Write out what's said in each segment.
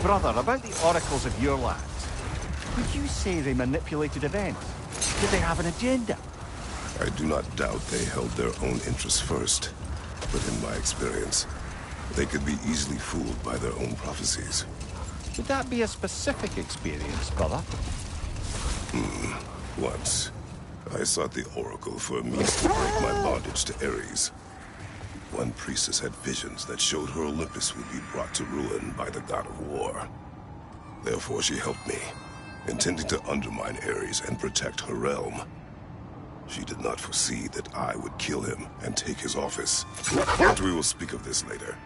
Brother, about the oracles of your lands. Would you say they manipulated events? Did they have an agenda? I do not doubt they held their own interests first. But in my experience, they could be easily fooled by their own prophecies. Would that be a specific experience, brother? Once, I sought the Oracle for a means to break my bondage to Ares. One priestess had visions that showed her Olympus would be brought to ruin by the god of war. Therefore she helped me, intending to undermine Ares and protect her realm. She did not foresee that I would kill him and take his office. But we will speak of this later.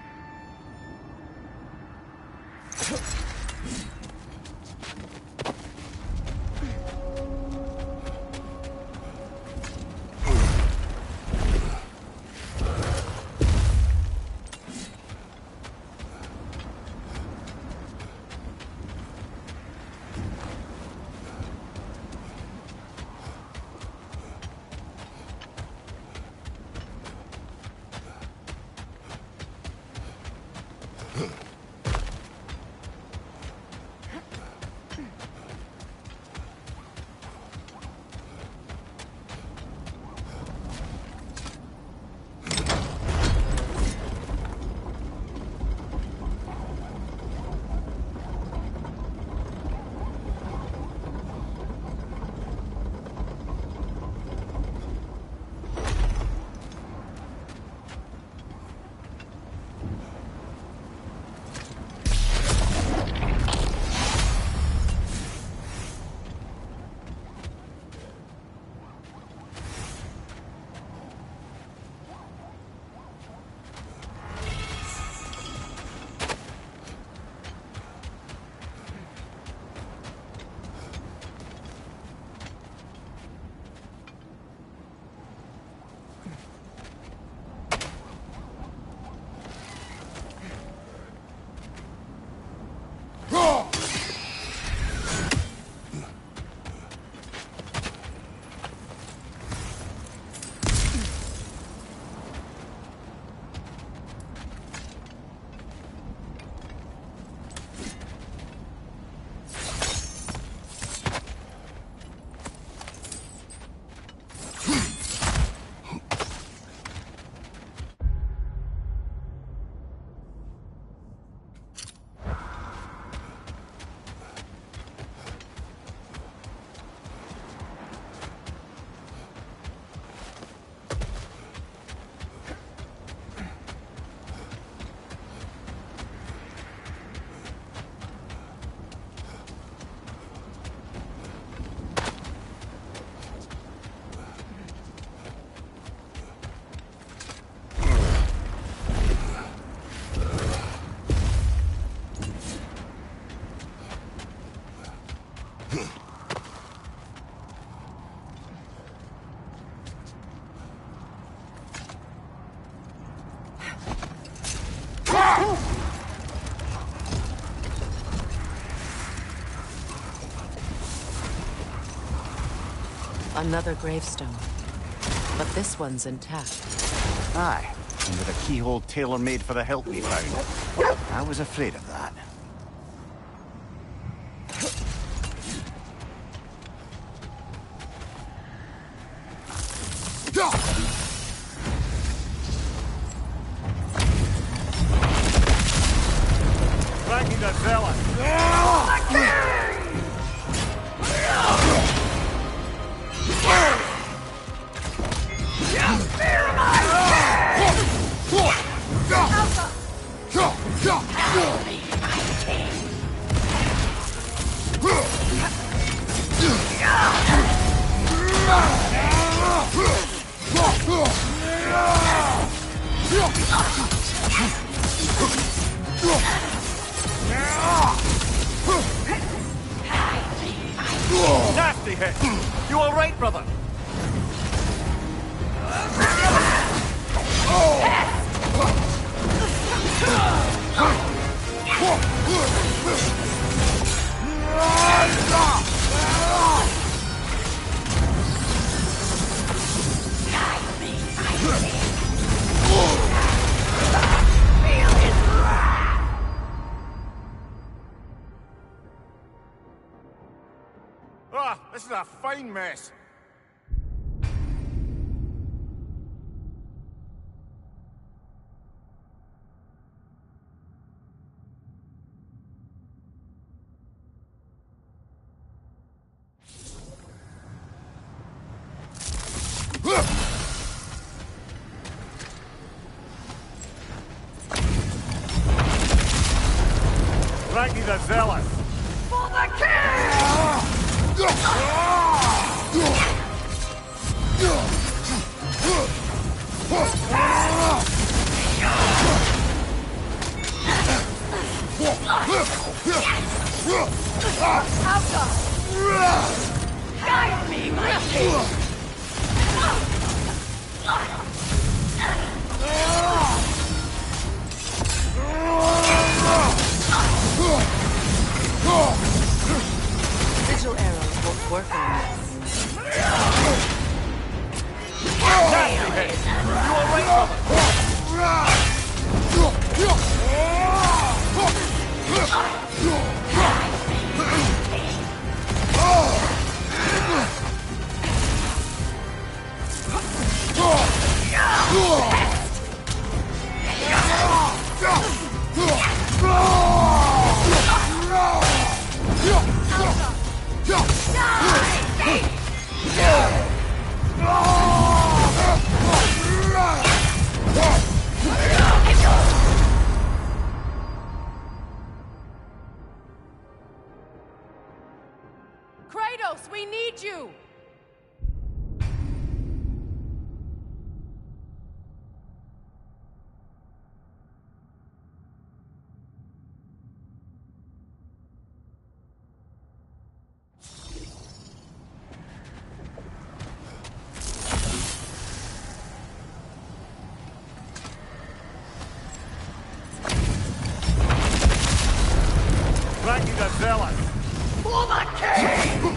Another gravestone. But this one's intact. Aye, and with a keyhole tailor-made for the hilt we found. I was afraid of that. Nasty hit! You all right, brother? Ah, this is a fine mess. Raggy the Zealous! For the king! Guide me, my king! Sigil arrows won't work on this. Kratos, we need you! Raggy the Zealous! For the king!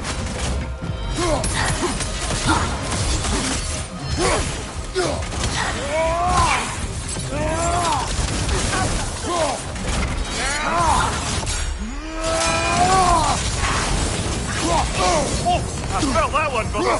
Oh! I felt that one, brother!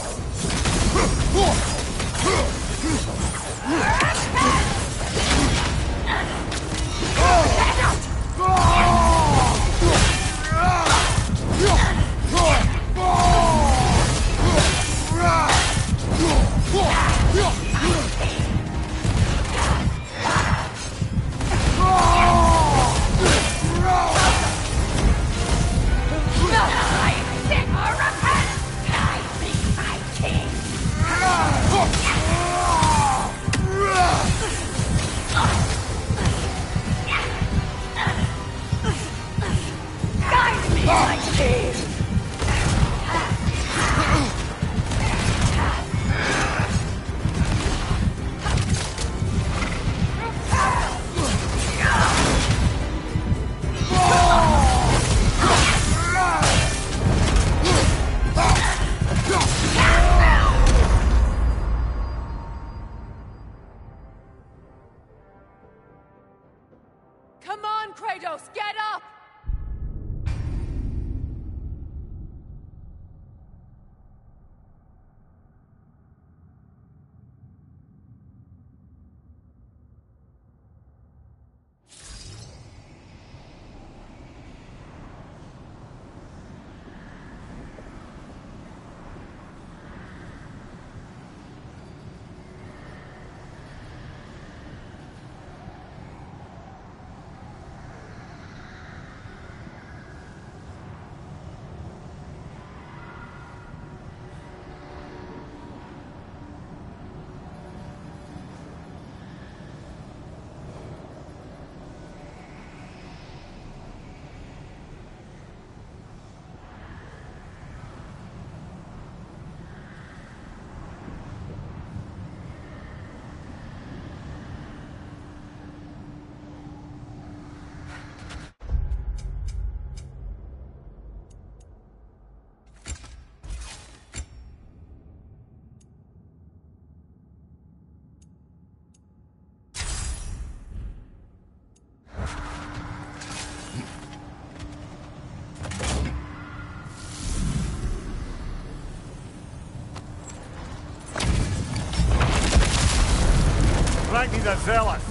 Ragni the Zealous!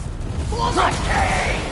For the king!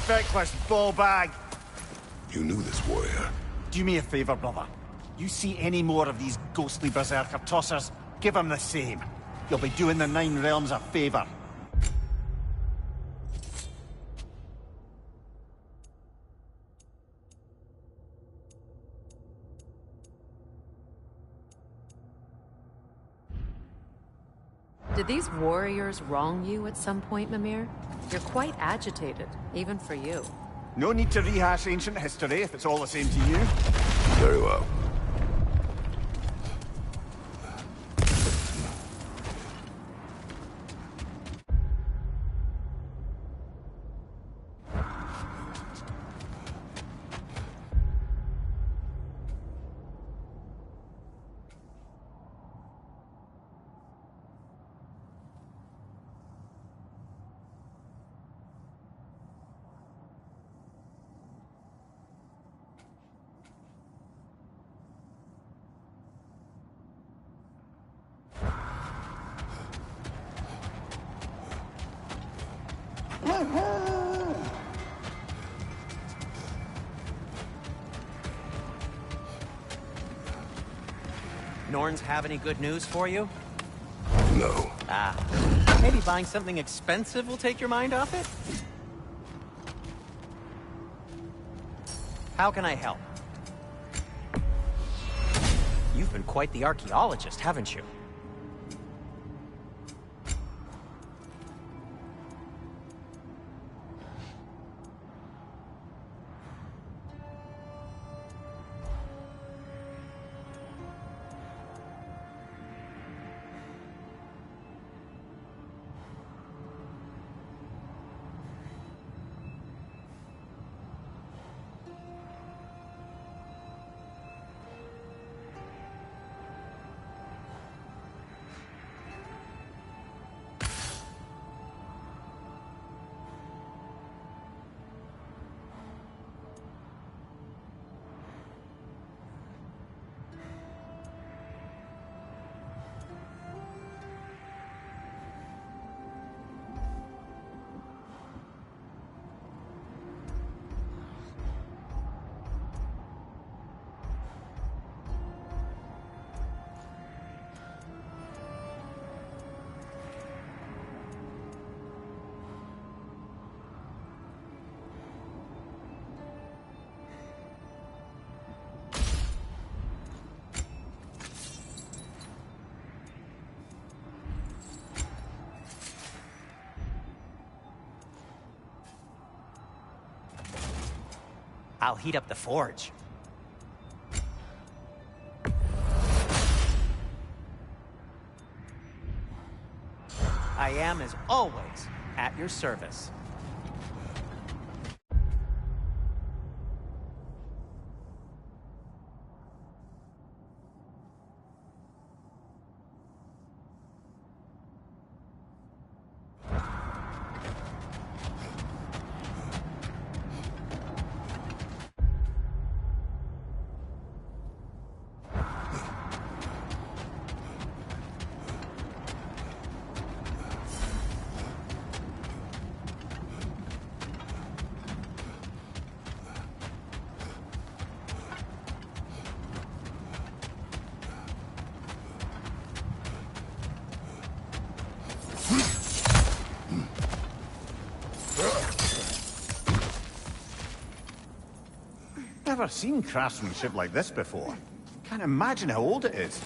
Feckless ball bag. You knew this warrior. Do me a favor, brother. You see any more of these ghostly berserker tossers, give them the same. You'll be doing the Nine Realms a favor. Did these warriors wrong you at some point, Mimir? You're quite agitated, even for you. No need to rehash ancient history if it's all the same to you. Very well. Norns have any good news for you? No. Ah, maybe buying something expensive will take your mind off it? How can I help? You've been quite the archaeologist, haven't you? I'll heat up the forge. I am, as always, at your service. never seen craftsmanship like this before. Can't imagine how old it is.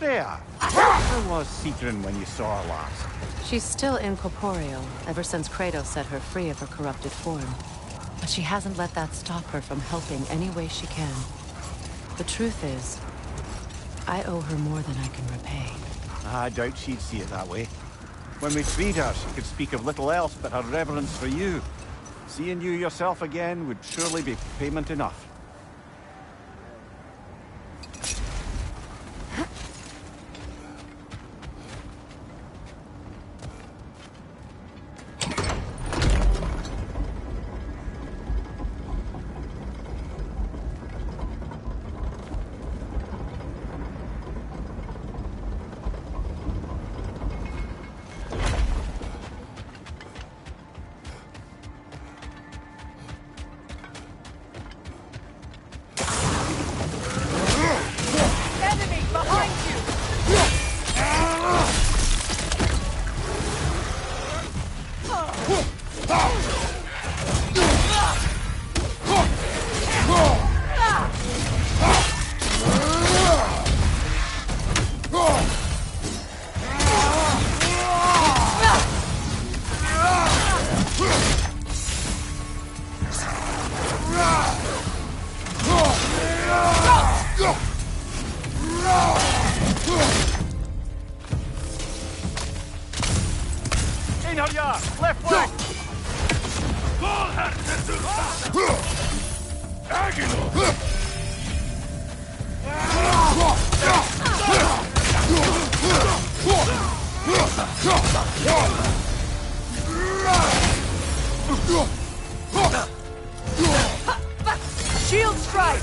There. How was Sigrun when you saw her last? She's still incorporeal, ever since Kratos set her free of her corrupted form. But she hasn't let that stop her from helping any way she can. The truth is, I owe her more than I can repay. I doubt she'd see it that way. When we freed her, she could speak of little else but her reverence for you. Seeing you yourself again would surely be payment enough. Shield strike!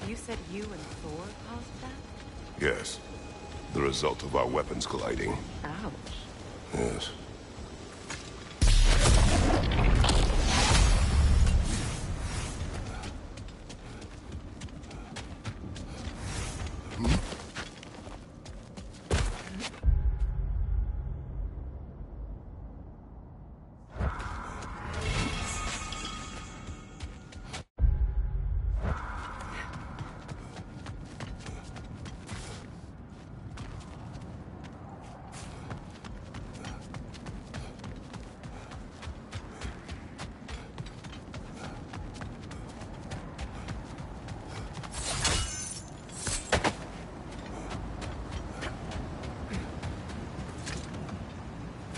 You said you and Thor caused that? Yes. The result of our weapons colliding. Ouch. Yes.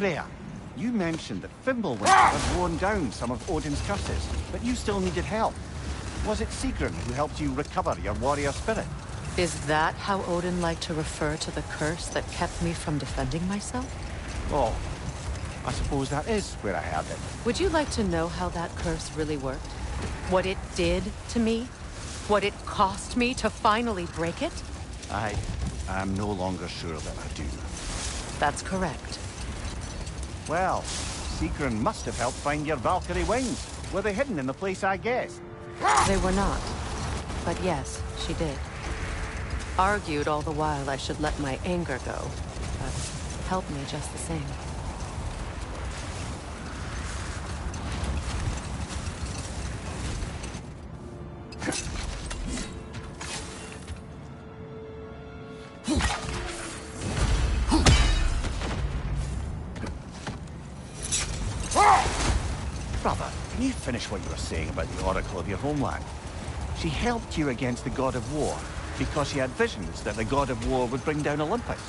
Freya, you mentioned that Fimbulwinter had worn down some of Odin's curses, but you still needed help. Was it Sigrun who helped you recover your warrior spirit? Is that how Odin liked to refer to the curse that kept me from defending myself? Oh, I suppose that is where I heard it. Would you like to know how that curse really worked? What it did to me? What it cost me to finally break it? I am no longer sure that I do. That's correct. Well, Sigrun must have helped find your Valkyrie wings. Were they hidden in the place I guessed? They were not. But yes, she did. Argued all the while I should let my anger go, but helped me just the same. Brother, can you finish what you were saying about the Oracle of your homeland? She helped you against the God of War because she had visions that the God of War would bring down Olympus.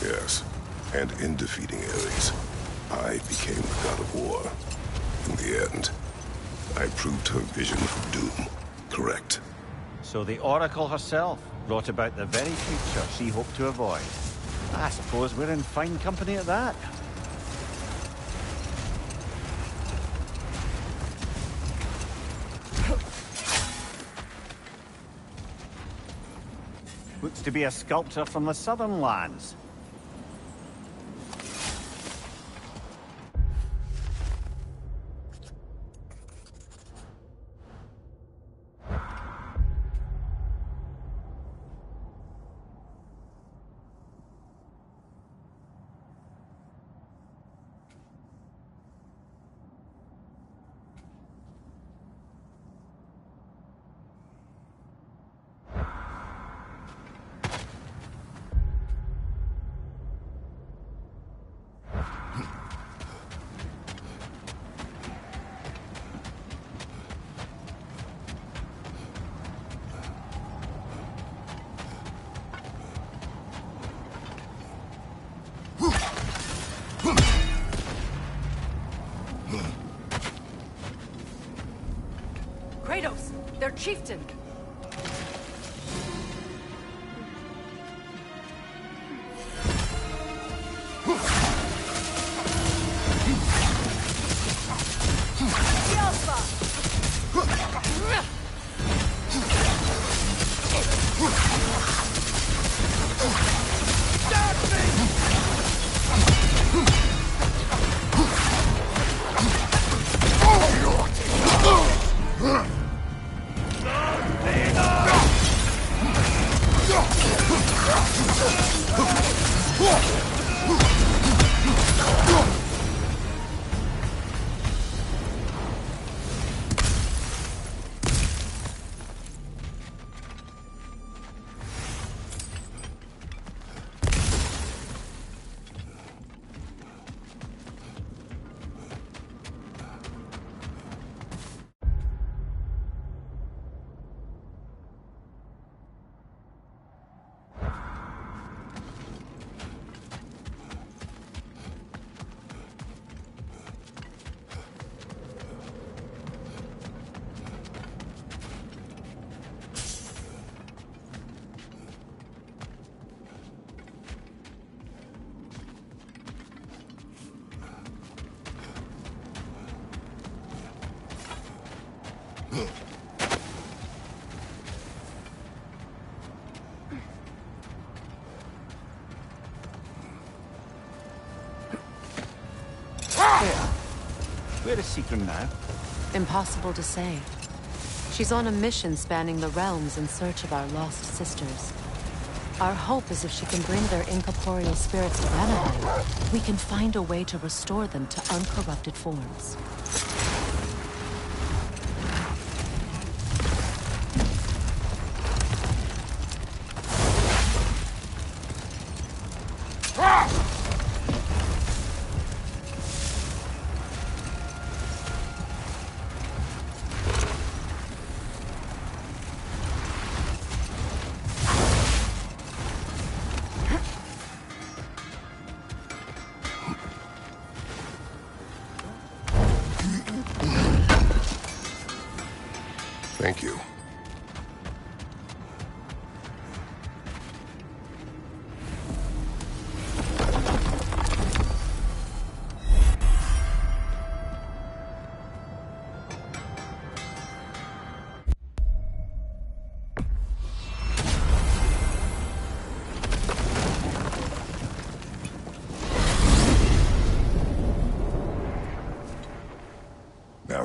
Yes, and in defeating Ares, I became the god of war. In the end, I proved her vision of doom correct. So the Oracle herself brought about the very future she hoped to avoid. I suppose we're in fine company at that. Looks to be a sculptor from the southern lands. Kratos! Their chieftain! Where is Sigrun now? Impossible to say. She's on a mission spanning the realms in search of our lost sisters. Our hope is if she can bring their incorporeal spirits to Vanaheim, we can find a way to restore them to uncorrupted forms.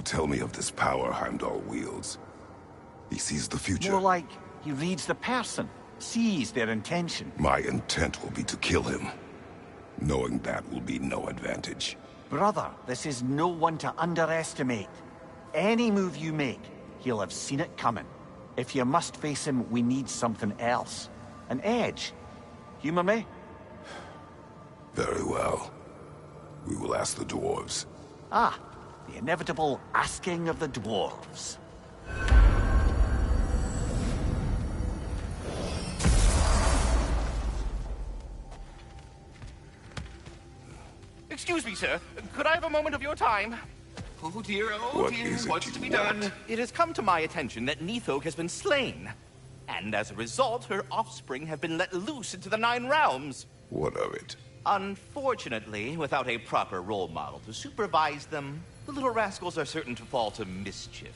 Now tell me of this power Heimdall wields. He sees the future. More like he reads the person, sees their intention. My intent will be to kill him. Knowing that will be no advantage. Brother, this is no one to underestimate. Any move you make, he'll have seen it coming. If you must face him, we need something else. An edge. Humor me? Very well. We will ask the dwarves. Ah, the inevitable asking of the dwarves. Excuse me, sir. Could I have a moment of your time? Oh dear, What is it what's you to be want? done? It has come to my attention that Nithog has been slain. And as a result, her offspring have been let loose into the Nine Realms. What of it? Unfortunately, without a proper role model to supervise them, the little rascals are certain to fall to mischief.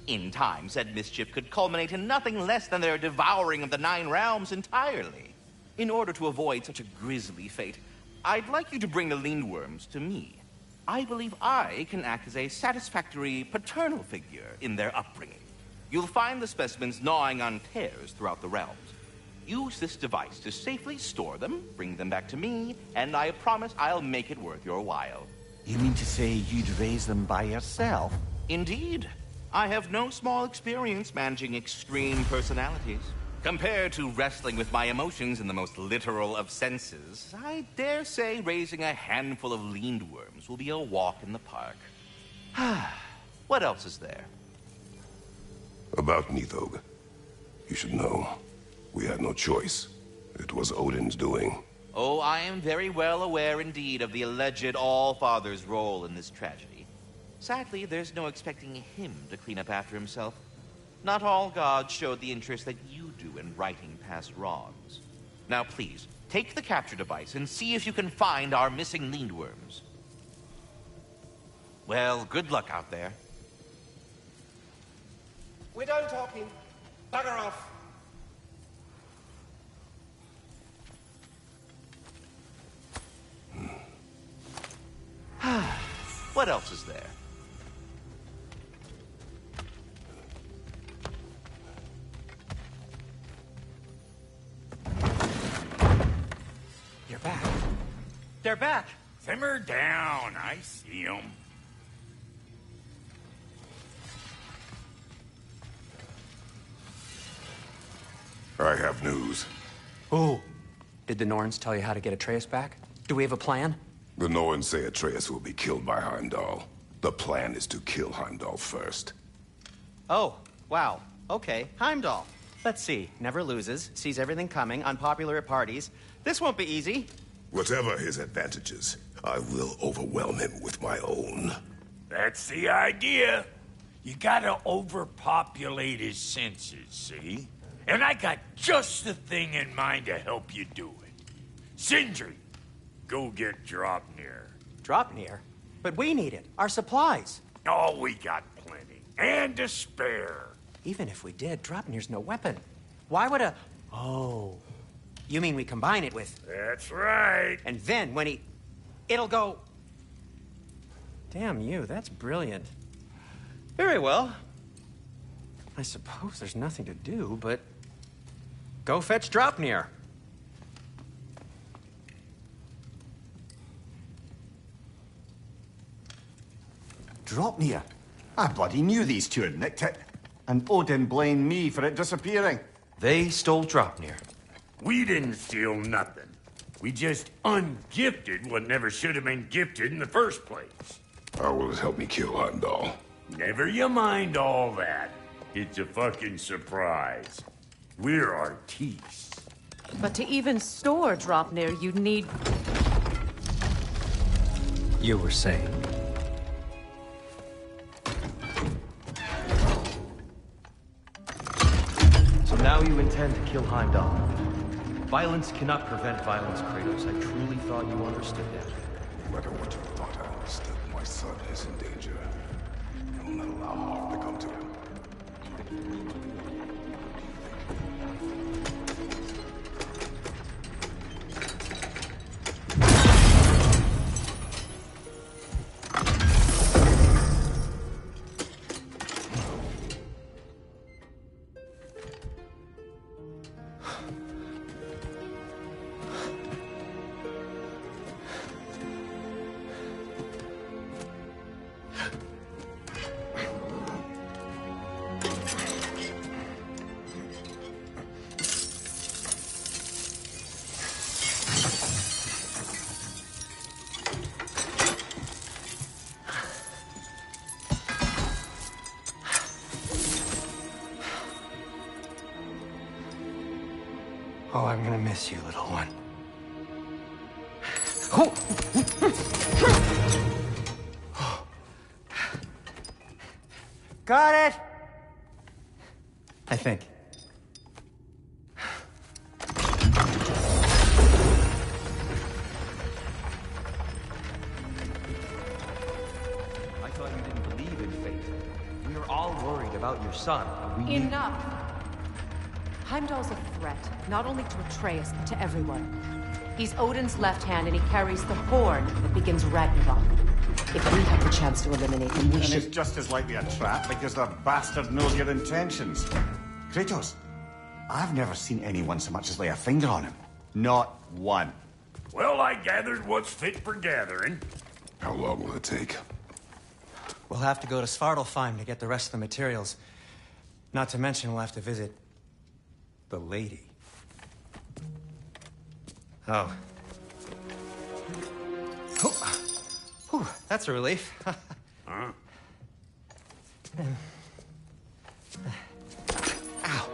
In time, said mischief could culminate in nothing less than their devouring of the Nine Realms entirely. In order to avoid such a grisly fate, I'd like you to bring the Lindworms to me. I believe I can act as a satisfactory paternal figure in their upbringing. You'll find the specimens gnawing on tears throughout the realms. Use this device to safely store them, bring them back to me, and I promise I'll make it worth your while. You mean to say you'd raise them by yourself? Indeed. I have no small experience managing extreme personalities. Compared to wrestling with my emotions in the most literal of senses, I dare say raising a handful of Lindworms will be a walk in the park. What else is there? About Nithog. You should know. We had no choice. It was Odin's doing. Oh, I am very well aware indeed of the alleged All-Father's role in this tragedy. Sadly, there's no expecting him to clean up after himself. Not all gods showed the interest that you do in righting past wrongs. Now please, take the capture device and see if you can find our missing Lindworms. Well, good luck out there. We're done talking. Bugger off. What else is there? You're back. They're back. Simmer down. I see 'em. I have news. Oh. Did the Norns tell you how to get Atreus back? Do we have a plan? The Norns say Atreus will be killed by Heimdall. The plan is to kill Heimdall first. Oh, wow. Okay, Heimdall. Let's see. Never loses, sees everything coming, unpopular at parties. This won't be easy. Whatever his advantages, I will overwhelm him with my own. That's the idea. You gotta overpopulate his senses, see? And I got just the thing in mind to help you do it. Sindri, go get Draupnir. Draupnir? But we need it. Our supplies. Oh, we got plenty. And to spare. Even if we did, Draupnir's no weapon. Why would a... Oh. You mean we combine it with... That's right. And then when he... It'll go... Damn you, that's brilliant. Very well. I suppose there's nothing to do, but... Go fetch Draupnir. Draupnir? I bloody knew these two had nicked it. And Odin blamed me for it disappearing. They stole Draupnir. We didn't steal nothing. We just ungifted what never should have been gifted in the first place. How will it help me kill Heimdall? Never you mind all that. It's a fucking surprise. We're artistes. But to even store Draupnir, you'd need... You were saying. So now you intend to kill Heimdall. Violence cannot prevent violence, Kratos. I truly thought you understood that. No matter what you thought I understood, my son is in danger. I will not allow harm to come to him. I'm gonna miss you, little one. Got it! I think. I thought you didn't believe in fate. We were all worried about your son. We Enough! Heimdall's a threat, not only to Atreus, but to everyone. He's Odin's left hand, and he carries the horn that begins Ragnarok. If we have the chance to eliminate him, we And should... it's just as likely a trap because the bastard knows your intentions. Kratos, I've never seen anyone so much as lay a finger on him. Not one. Well, I gathered what's fit for gathering. How long will it take? We'll have to go to Svatalfhiem to get the rest of the materials. Not to mention we'll have to visit... the lady. Oh. Whew, that's a relief. Huh? Ow.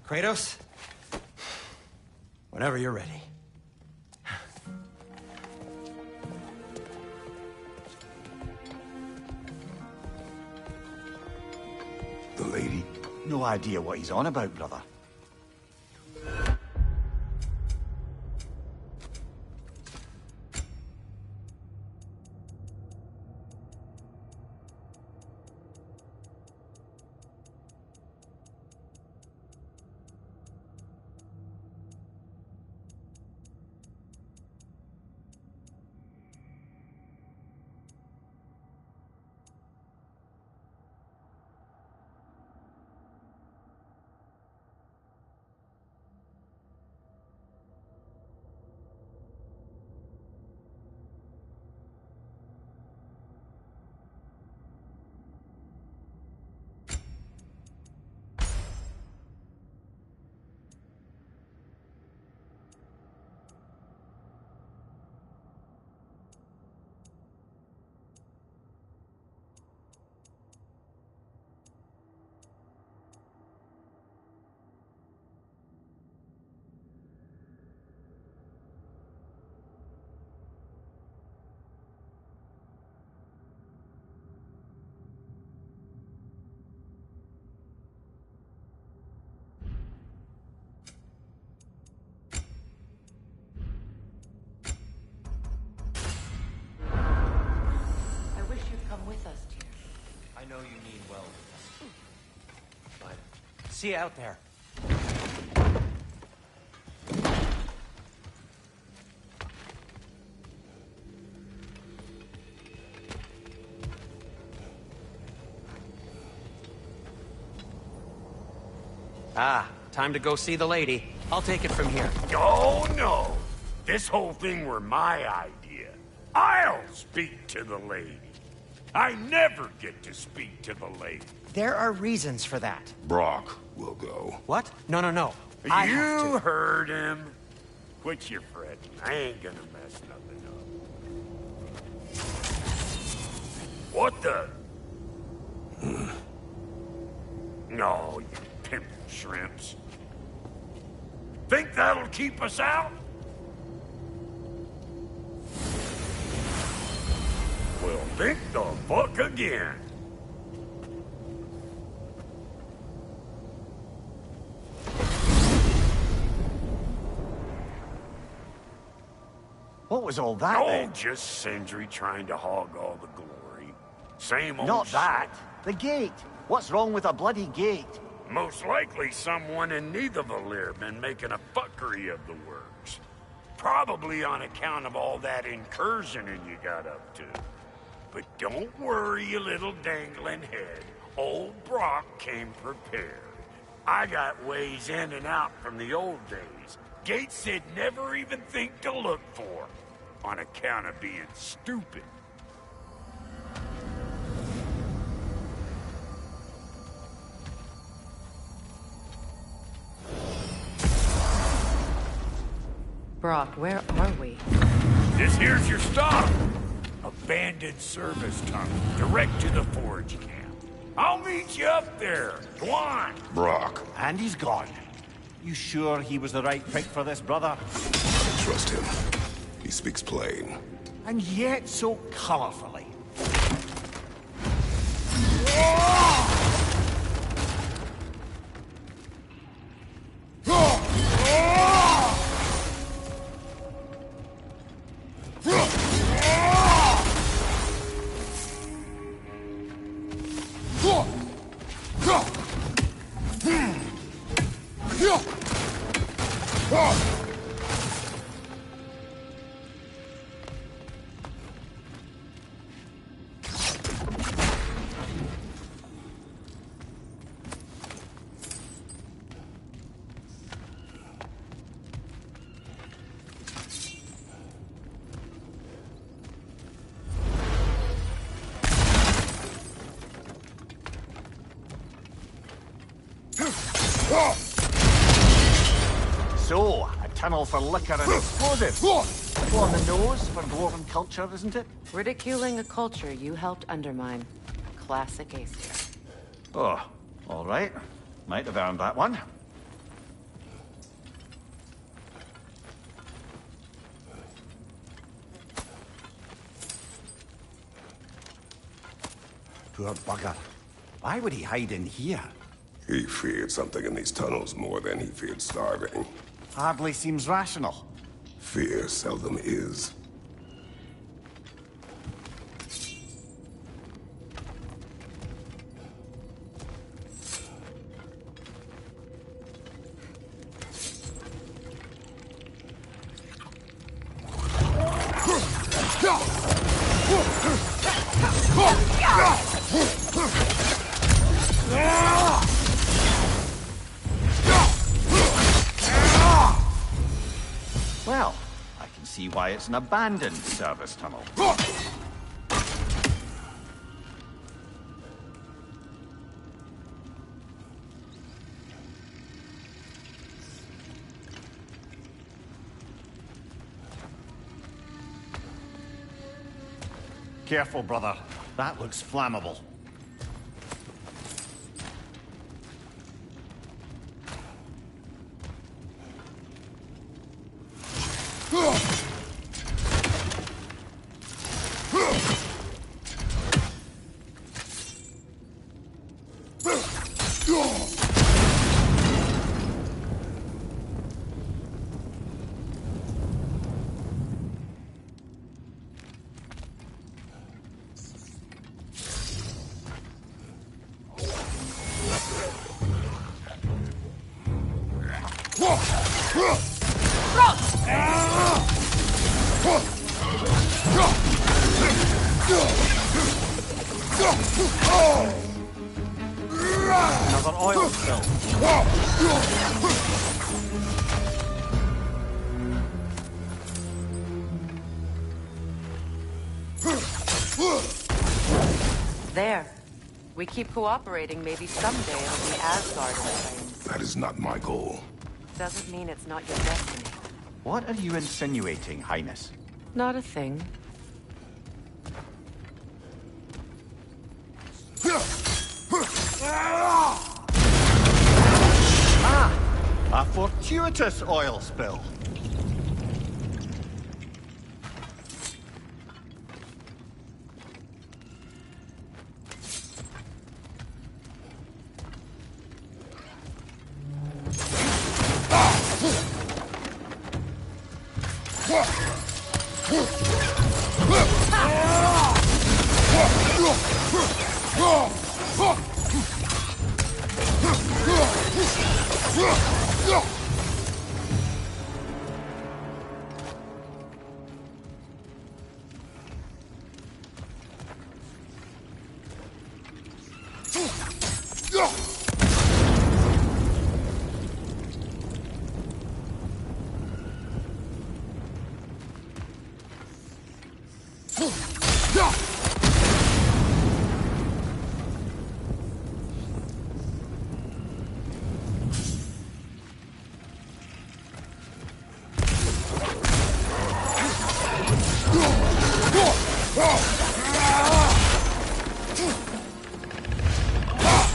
Kratos? Whenever you're ready. The lady? No idea what he's on about, brother. I know you mean well, but see you out there. Ah, time to go see the lady. I'll take it from here. Oh, no. This whole thing were my idea. I'll speak to the lady. I never get to speak to the lady. There are reasons for that. Brock will go. What? No, no, no. I have You to. heard him. Quit your fretting. I ain't gonna mess nothing up. What the? No, you pimp shrimps. Think that'll keep us out? Well, think the fuck again. What was all that Oh, then? just Sindri trying to hog all the glory. Same old Not shit. that. The gate. What's wrong with a bloody gate? Most likely someone in Nidavellir been making a fuckery of the works. Probably on account of all that incursioning you got up to. But don't worry, you little dangling head. Old Brock came prepared. I got ways in and out from the old days. Gates they'd never even think to look for. On account of being stupid. Brock, where are we? This here's your stop. Abandoned service tunnel, direct to the forge camp. I'll meet you up there. Go on. Brock. And he's gone. You sure he was the right pick for this, brother? I trust him. He speaks plain. And yet so colorfully. So, a tunnel for liquor and explosives. On the nose for dwarven culture, isn't it? Ridiculing a culture you helped undermine. Classic Aesir. Oh, all right. Might have earned that one. Poor bugger. Why would he hide in here? He feared something in these tunnels more than he feared starving. Hardly seems rational. Fear seldom is. Well, I can see why it's an abandoned service tunnel. Careful, brother. That looks flammable. Another oil spill. There. We keep cooperating, maybe someday it'll be Asgard in flames. That is not my goal. Doesn't mean it's not your destiny. What are you insinuating, Highness? Not a thing. A fortuitous oil spill.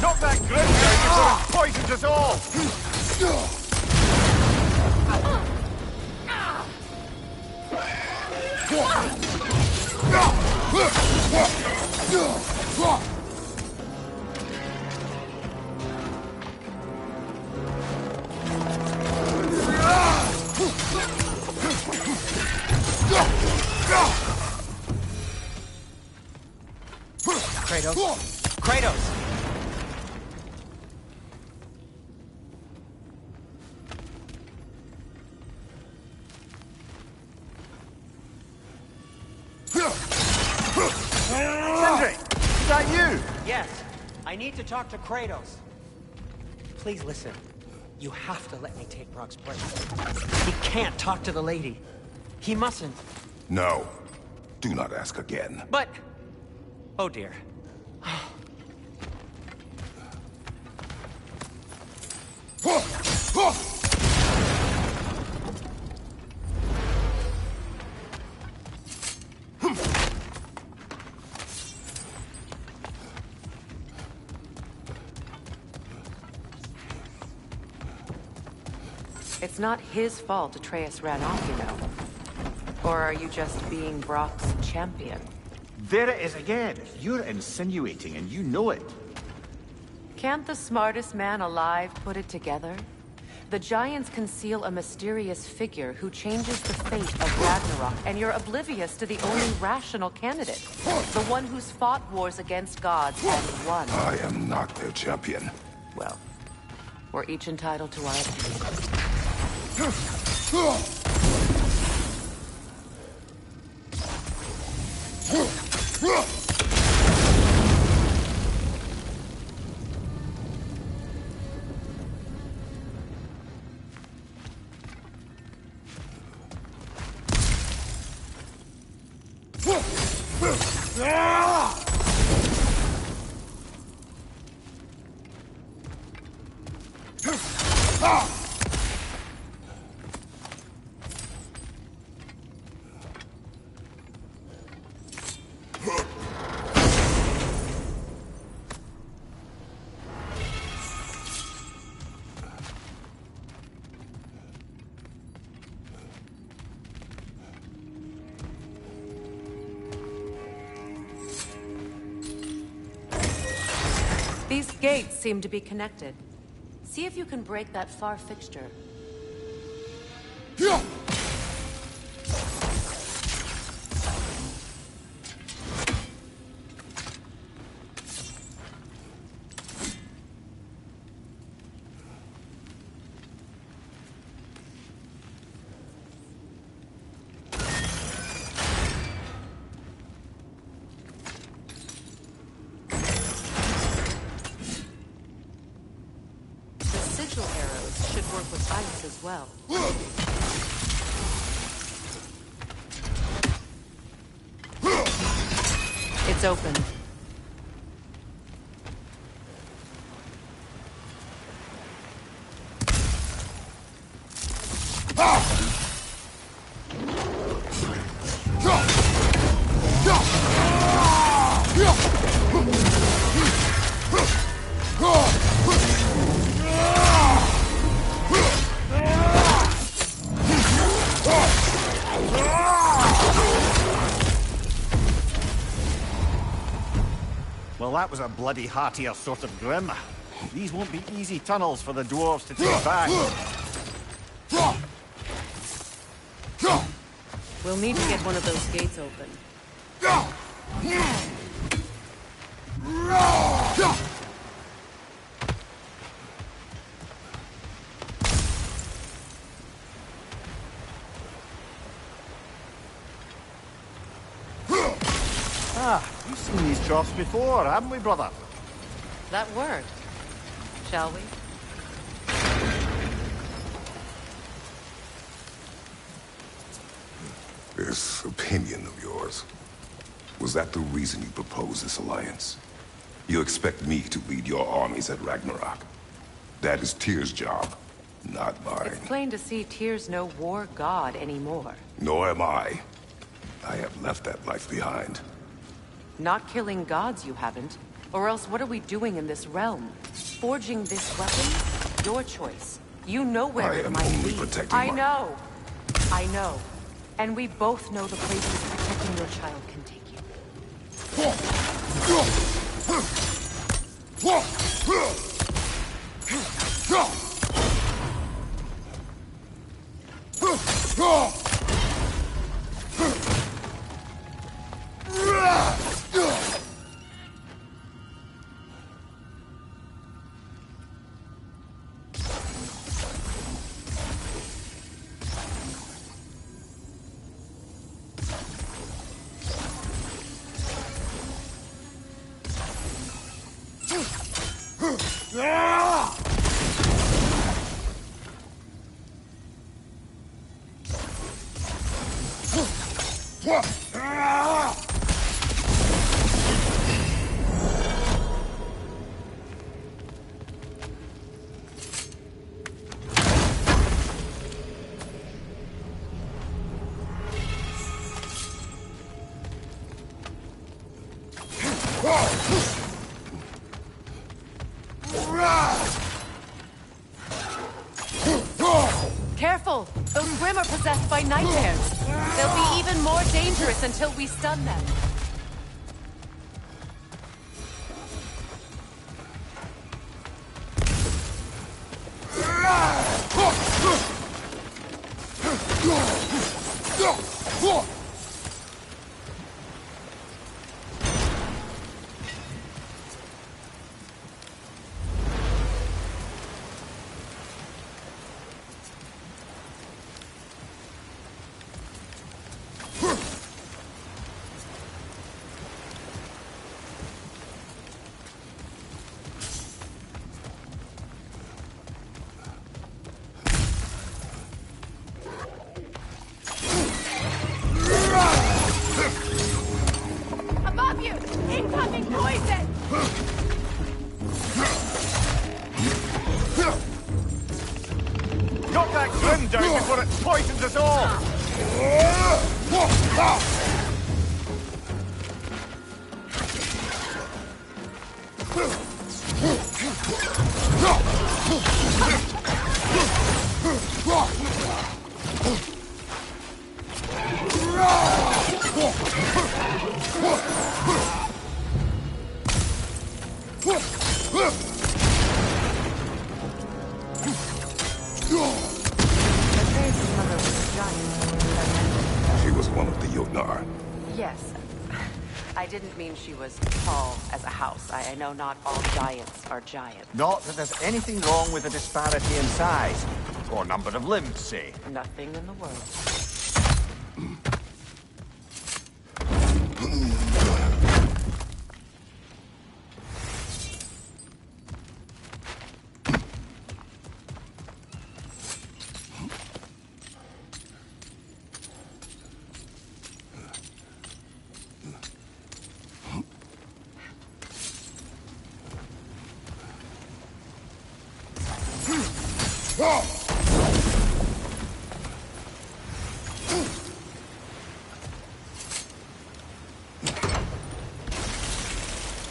Not that grim guy before it poisons us all! Kratos! Kratos! Sindri! Is that you? Yes. I need to talk to Kratos. Please listen. You have to let me take Brock's place. He can't talk to the lady. He mustn't. No. Do not ask again. But... Oh dear. It's not his fault Atreus ran off, you know. Or are you just being Brock's champion? There it is again. You're insinuating and you know it. Can't the smartest man alive put it together? The Giants conceal a mysterious figure who changes the fate of Ragnarok, and you're oblivious to the only rational candidate. The one who's fought wars against gods and won. I am not their champion. Well, we're each entitled to our opinion. These gates seem to be connected. See if you can break that far fixture. Arrows should work with ice as well. It's open. Well, that was a bloody heartier sort of grim. These won't be easy tunnels for the dwarves to take back. We'll need to get one of those gates open. We've seen these troughs before, haven't we, brother? That word. Shall we? This opinion of yours, was that the reason you proposed this alliance? You expect me to lead your armies at Ragnarok? That is Tyr's job, not mine. It's plain to see Tyr's no war god anymore. Nor am I. I have left that life behind. Not killing gods, you haven't. Or else what are we doing in this realm? Forging this weapon? Your choice. You know where it might I am only be. protecting I my... know. I know. And we both know the places protecting your child can take you. Careful! Those Grimm are possessed by nightmares. They'll be even more dangerous until we stun them. Above you! Incoming poison! Knock that Grim down before it poisons us all! She was one of the Jotnar. Yes. I didn't mean she was tall as a house. I know not all giants are giants. Not that there's anything wrong with the disparity in size. Or number of limbs, say. Nothing in the world.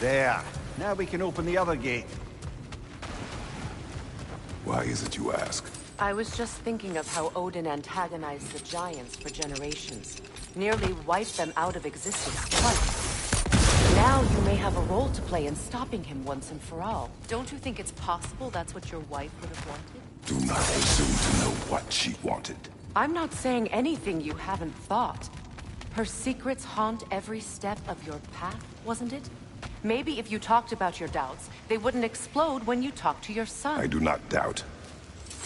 There. Now we can open the other gate. Why is it you ask? I was just thinking of how Odin antagonized the giants for generations. Nearly wiped them out of existence twice. Now you may have a role to play in stopping him once and for all. Don't you think it's possible that's what your wife would have wanted? Do not presume to know what she wanted. I'm not saying anything you haven't thought. Her secrets haunt every step of your path, wasn't it? Maybe if you talked about your doubts, they wouldn't explode when you talked to your son. I do not doubt.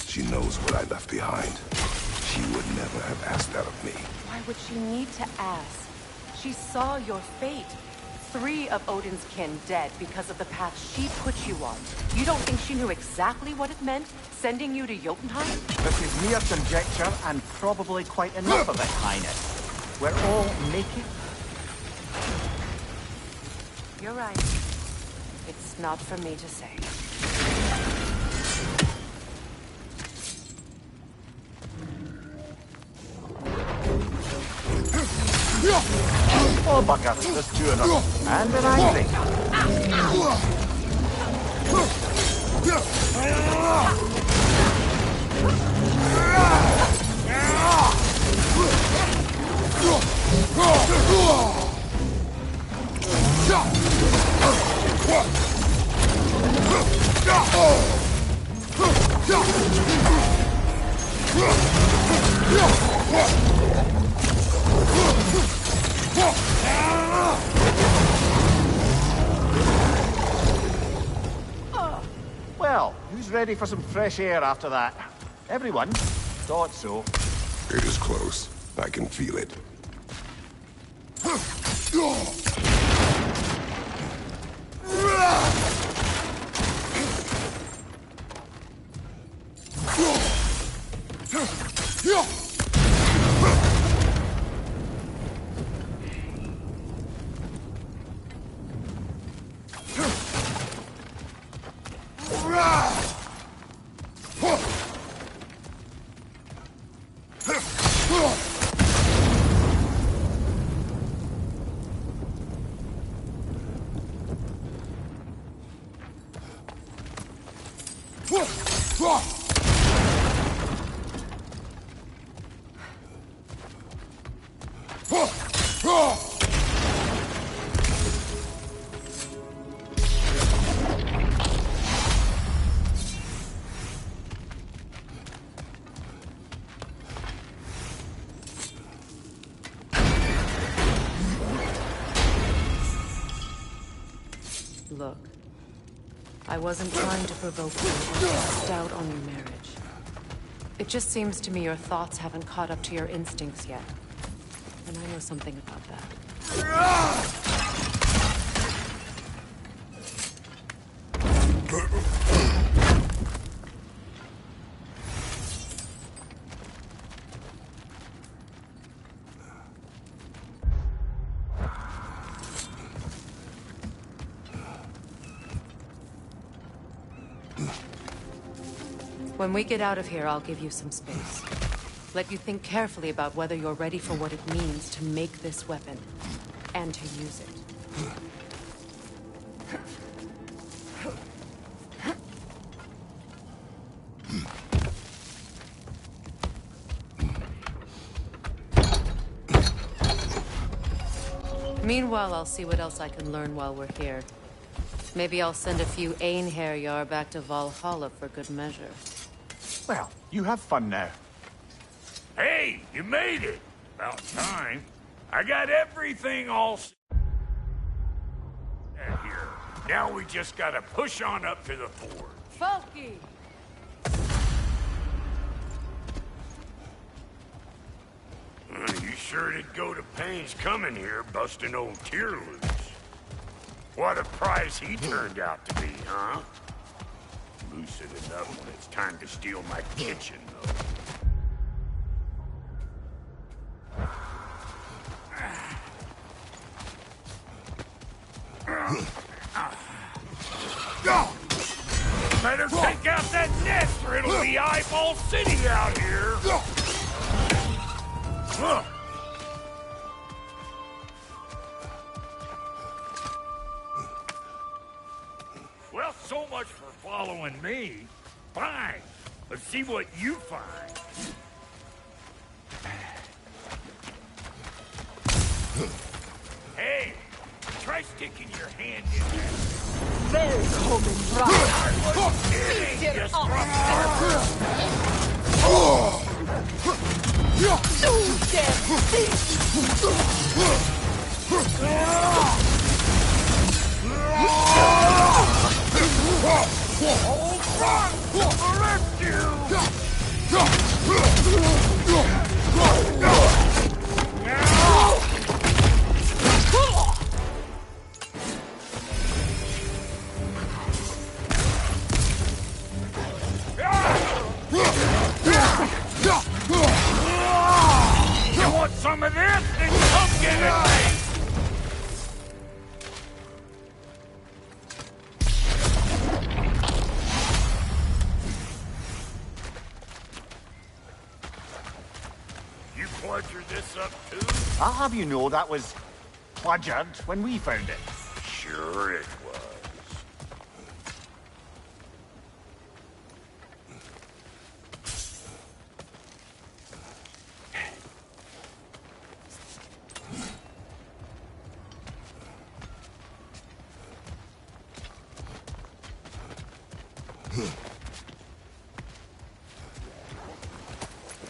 She knows what I left behind. She would never have asked that of me. Why would she need to ask? She saw your fate. 3 of Odin's kin dead because of the path she put you on. You don't think she knew exactly what it meant, sending you to Jotunheim? This is mere conjecture, and probably quite enough of it, Highness. We're all naked. You're right. It's not for me to say. Oh, bugger, there's 2 of them. And they're angry. ready for some fresh air after that. Everyone thought so. It is close. I can feel it. Look, I wasn't trying to provoke you or cast doubt on your marriage. It just seems to me your thoughts haven't caught up to your instincts yet. And I know something about that. When we get out of here, I'll give you some space. Let you think carefully about whether you're ready for what it means to make this weapon, and to use it. Meanwhile, I'll see what else I can learn while we're here. Maybe I'll send a few Einherjar back to Valhalla for good measure. Well, you have fun now. Hey, you made it! About time. I got everything all set here. Now we just gotta push on up to the fort. Falky! You sure did go to pains coming here, busting old Tyr loose. What a prize he turned out to be, huh? Lucid enough when it's time to steal my kitchen, though. Better take out that nest or it'll be Eyeball City out here! Well, so much for following me. Fine. Let's see what you find. Hey, try sticking your hand in there. Välkommen, bror! You want some of this? Then come get it, mate! You bludgered this up too? I'll have you know that was bludgered when we found it. Sure it was.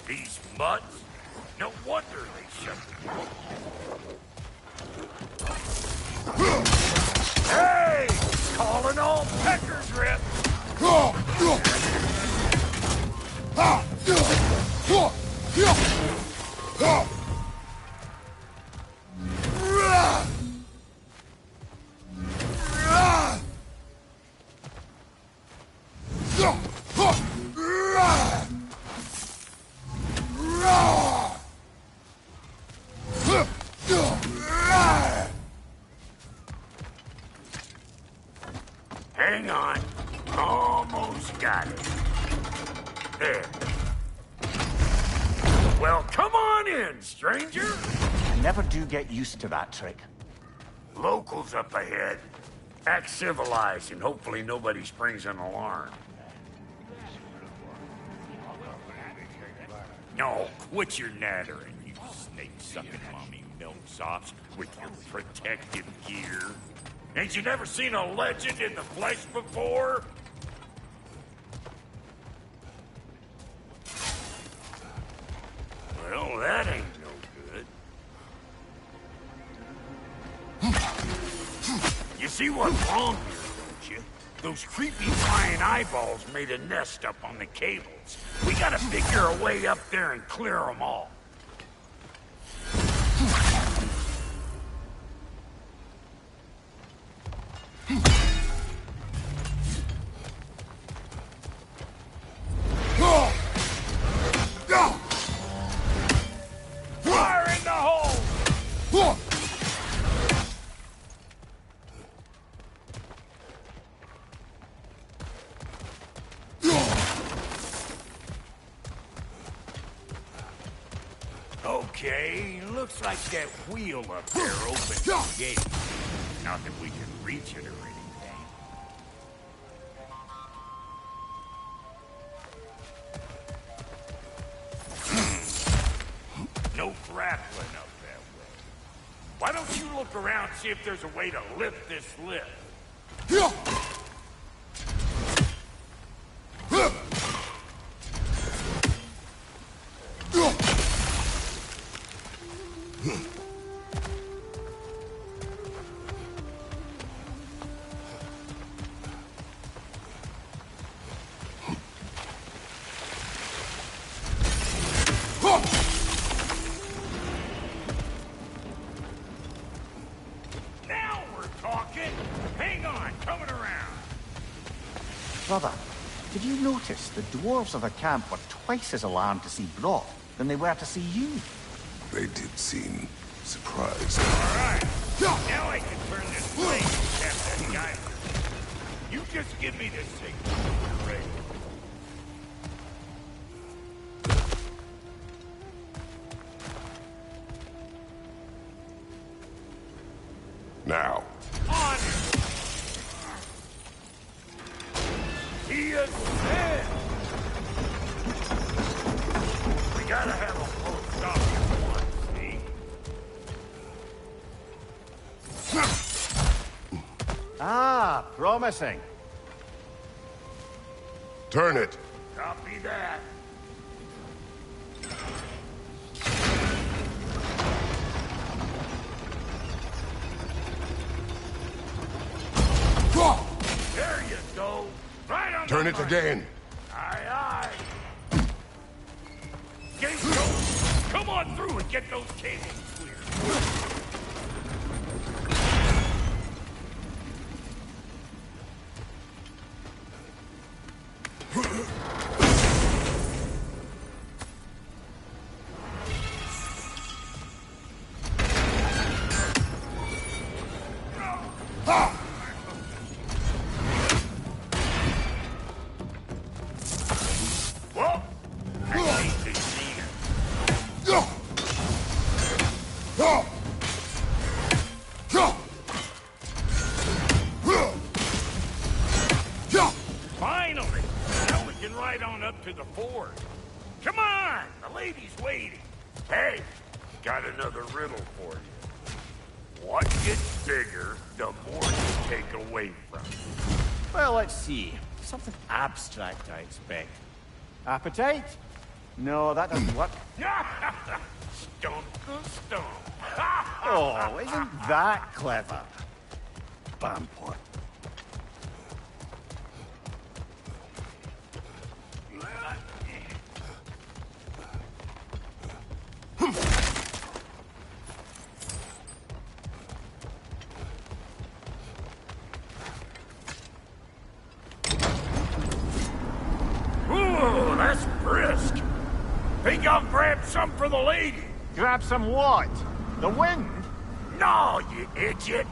These mutts? No wonder they shut the door. Hey! Calling all peckers, Rip! Hang on. Almost got it. There. Well, come on in, stranger. I never do get used to that trick. Locals up ahead. Act civilized and hopefully nobody springs an alarm. No, quit your nattering, you snake-sucking mommy milksops with your protective gear. Ain't you never seen a legend in the flesh before? Well, that ain't no good. You see what's wrong here, don't you? Those creepy flying eyeballs made a nest up on the cables. We gotta figure a way up there and clear them all. Fire in the hole! Okay, looks like that wheel up there opens the gate. Not that we can reach it or anything. No grappling up that way. Why don't you look around and see if there's a way to lift this lift? Now we're talking! Hang on, coming around! Brother, did you notice the dwarves of the camp were twice as alarmed to see Brock than they were to see you? They did seem surprised. Alright, now I can turn this blade and tap that guy. You just give me the signal when you're ready. Now. On it! He is dead! We gotta have a full stop at once, see? Ah, promising. Turn it. Copy that. There you go. Right on Turn the it mark. again. Aye, aye. Gate closed. Come on through and get those cables clear. Whoa! I hate to see it. Finally! Now we can ride on up to the fort. Come on! The lady's waiting. Hey, got another riddle for you. What gets bigger, the more you take away from it. Well, let's see. Something abstract, I expect. Appetite? No, that doesn't work. Stump the stump. Oh, isn't that clever? Bamport. grab some for the lady. Grab some what? The wind? No, you idiot.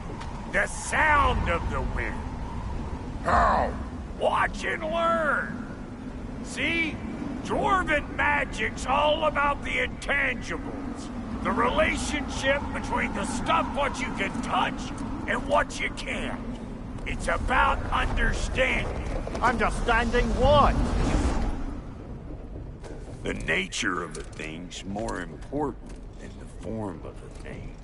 The sound of the wind. How? Watch and learn. See? Dwarven magic's all about the intangibles. The relationship between the stuff what you can touch and what you can't. It's about understanding. Understanding what? The nature of a thing's more important than the form of a thing.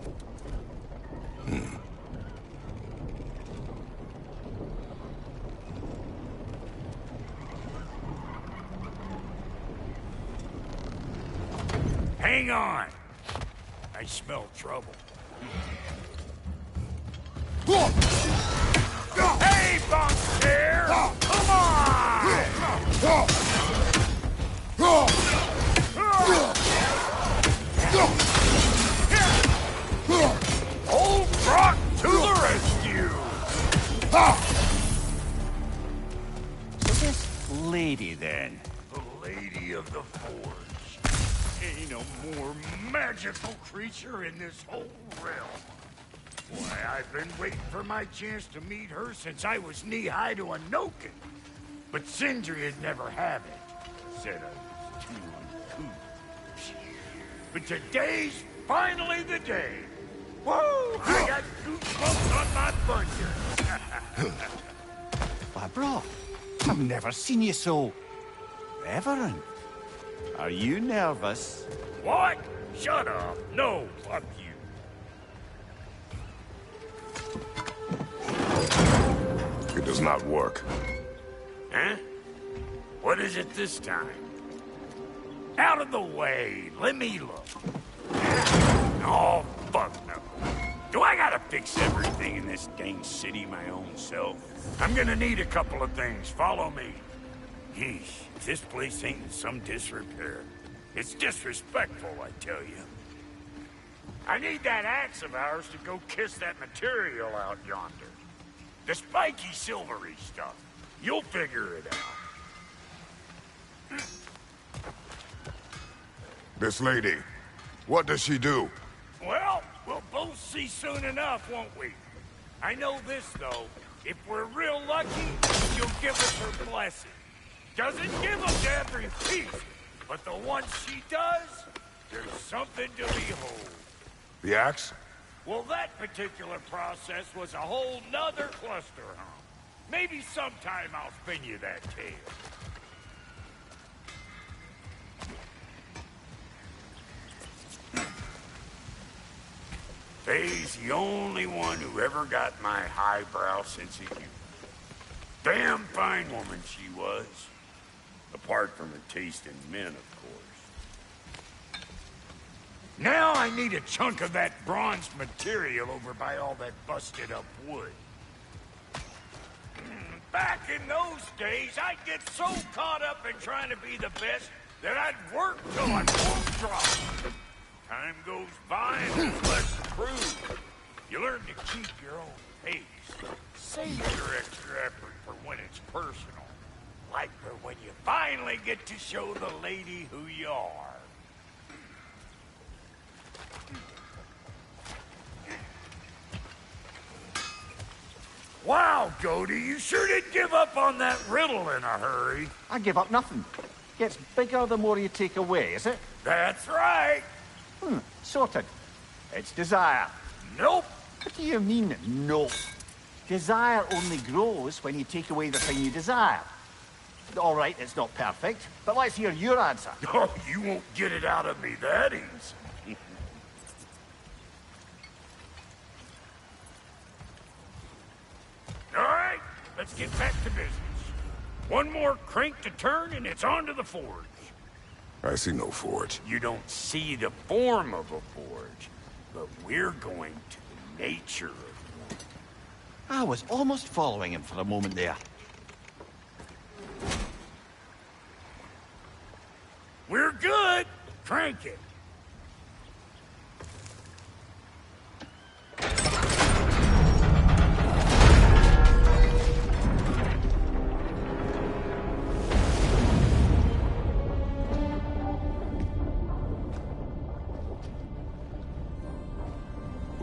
Hang on. I smell trouble. Hey, Bunkster! Come on! Old Brock to the rescue! So this lady, then? The Lady of the Forge. Ain't no more magical creature in this whole realm. Why, I've been waiting for my chance to meet her since I was knee-high to a Noken. But Sindri would never have it. Said I was too uncouth. But today's finally the day. Woo! I got goosebumps on my thunder. Why, bro, I've never seen you so... reverent. Are you nervous? What? Shut up. No, fuck you. It does not work. Huh? What is it this time? Out of the way. Let me look. Oh, fuck no. Do I gotta fix everything in this dang city my own self? I'm gonna need a couple of things. Follow me. Yeesh, if this place ain't in some disrepair. It's disrespectful, I tell you. I need that axe of ours to go kiss that material out yonder. The spiky, silvery stuff. You'll figure it out. This lady, what does she do? Well, we'll both see soon enough, won't we? I know this, though. If we're real lucky, she'll give us her blessing. Doesn't give them to every piece, but the ones she does, there's something to behold. The axe? Well, that particular process was a whole nother cluster hump. Maybe sometime I'll spin you that tale. Faye's the only one who ever got my highbrow sense of humor. Damn fine woman she was. Apart from her taste in men, of course. Now I need a chunk of that bronze material over by all that busted up wood. Back in those days, I'd get so caught up in trying to be the best that I'd work till I won't drop. Time goes by and there's less to prove. You learn to keep your own pace. Save your extra effort for when it's personal. Like for when you finally get to show the lady who you are. Wow, Goody, you sure did give up on that riddle in a hurry. I give up nothing. Gets bigger the more you take away, is it? That's right. Sorted. It's desire. Nope. What do you mean, no? Desire only grows when you take away the thing you desire. All right, it's not perfect, but let's hear your answer. Oh, you won't get it out of me that easy. All right, let's get back to business. One more crank to turn and it's on to the forge. I see no forge. You don't see the form of a forge, but we're going to the nature of one. I was almost following him for a moment there. We're good. Crank it.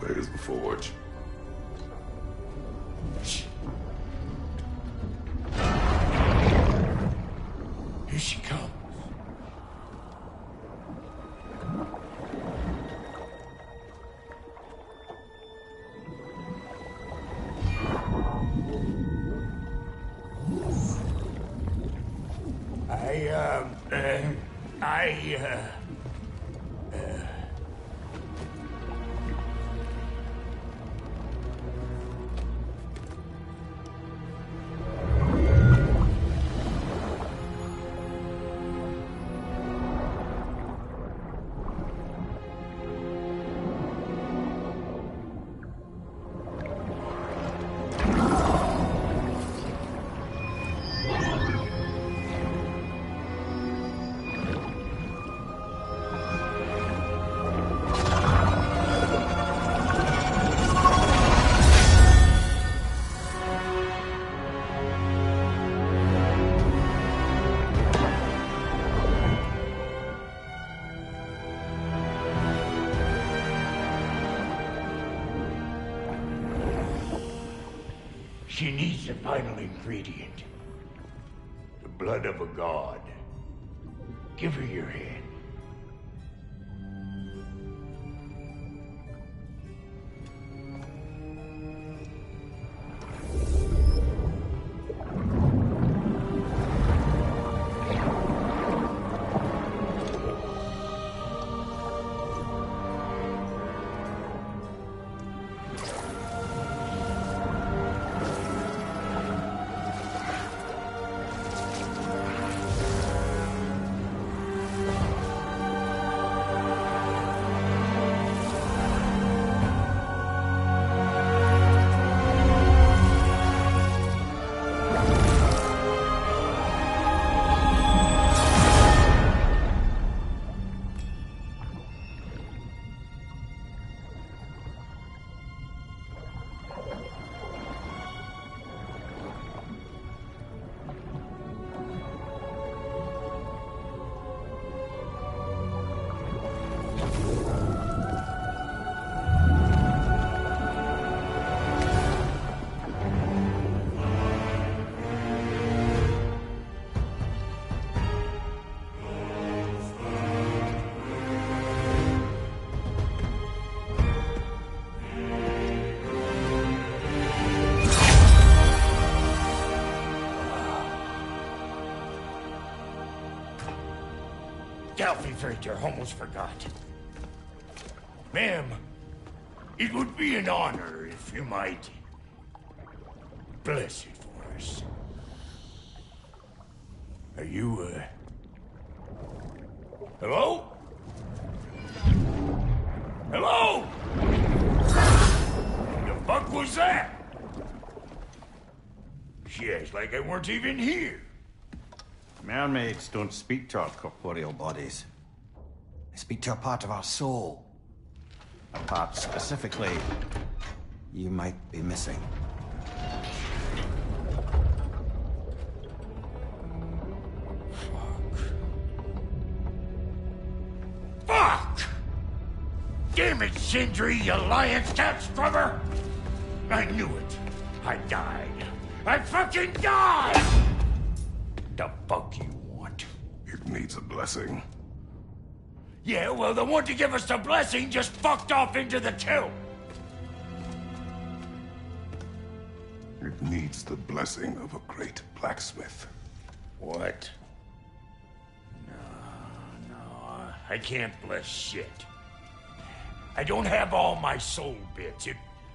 Where's the forge? Here she comes. She needs the final ingredient. The blood of a god. Give her your hand. I almost forgot. Ma'am, it would be an honor if you might bless it for us. Are you, hello? Hello? The fuck was that? She acts like I weren't even here. Mermaids don't speak to our corporeal bodies. They speak to a part of our soul. A part specifically you might be missing. Fuck! Damn it, Sindri, you lion's cat scrubber! I knew it. I died. I fucking died! The fuck you want? It needs a blessing. Yeah, well, the one to give us the blessing just fucked off into the tomb. It needs the blessing of a great blacksmith. What? No, I can't bless shit. I don't have all my soul bits.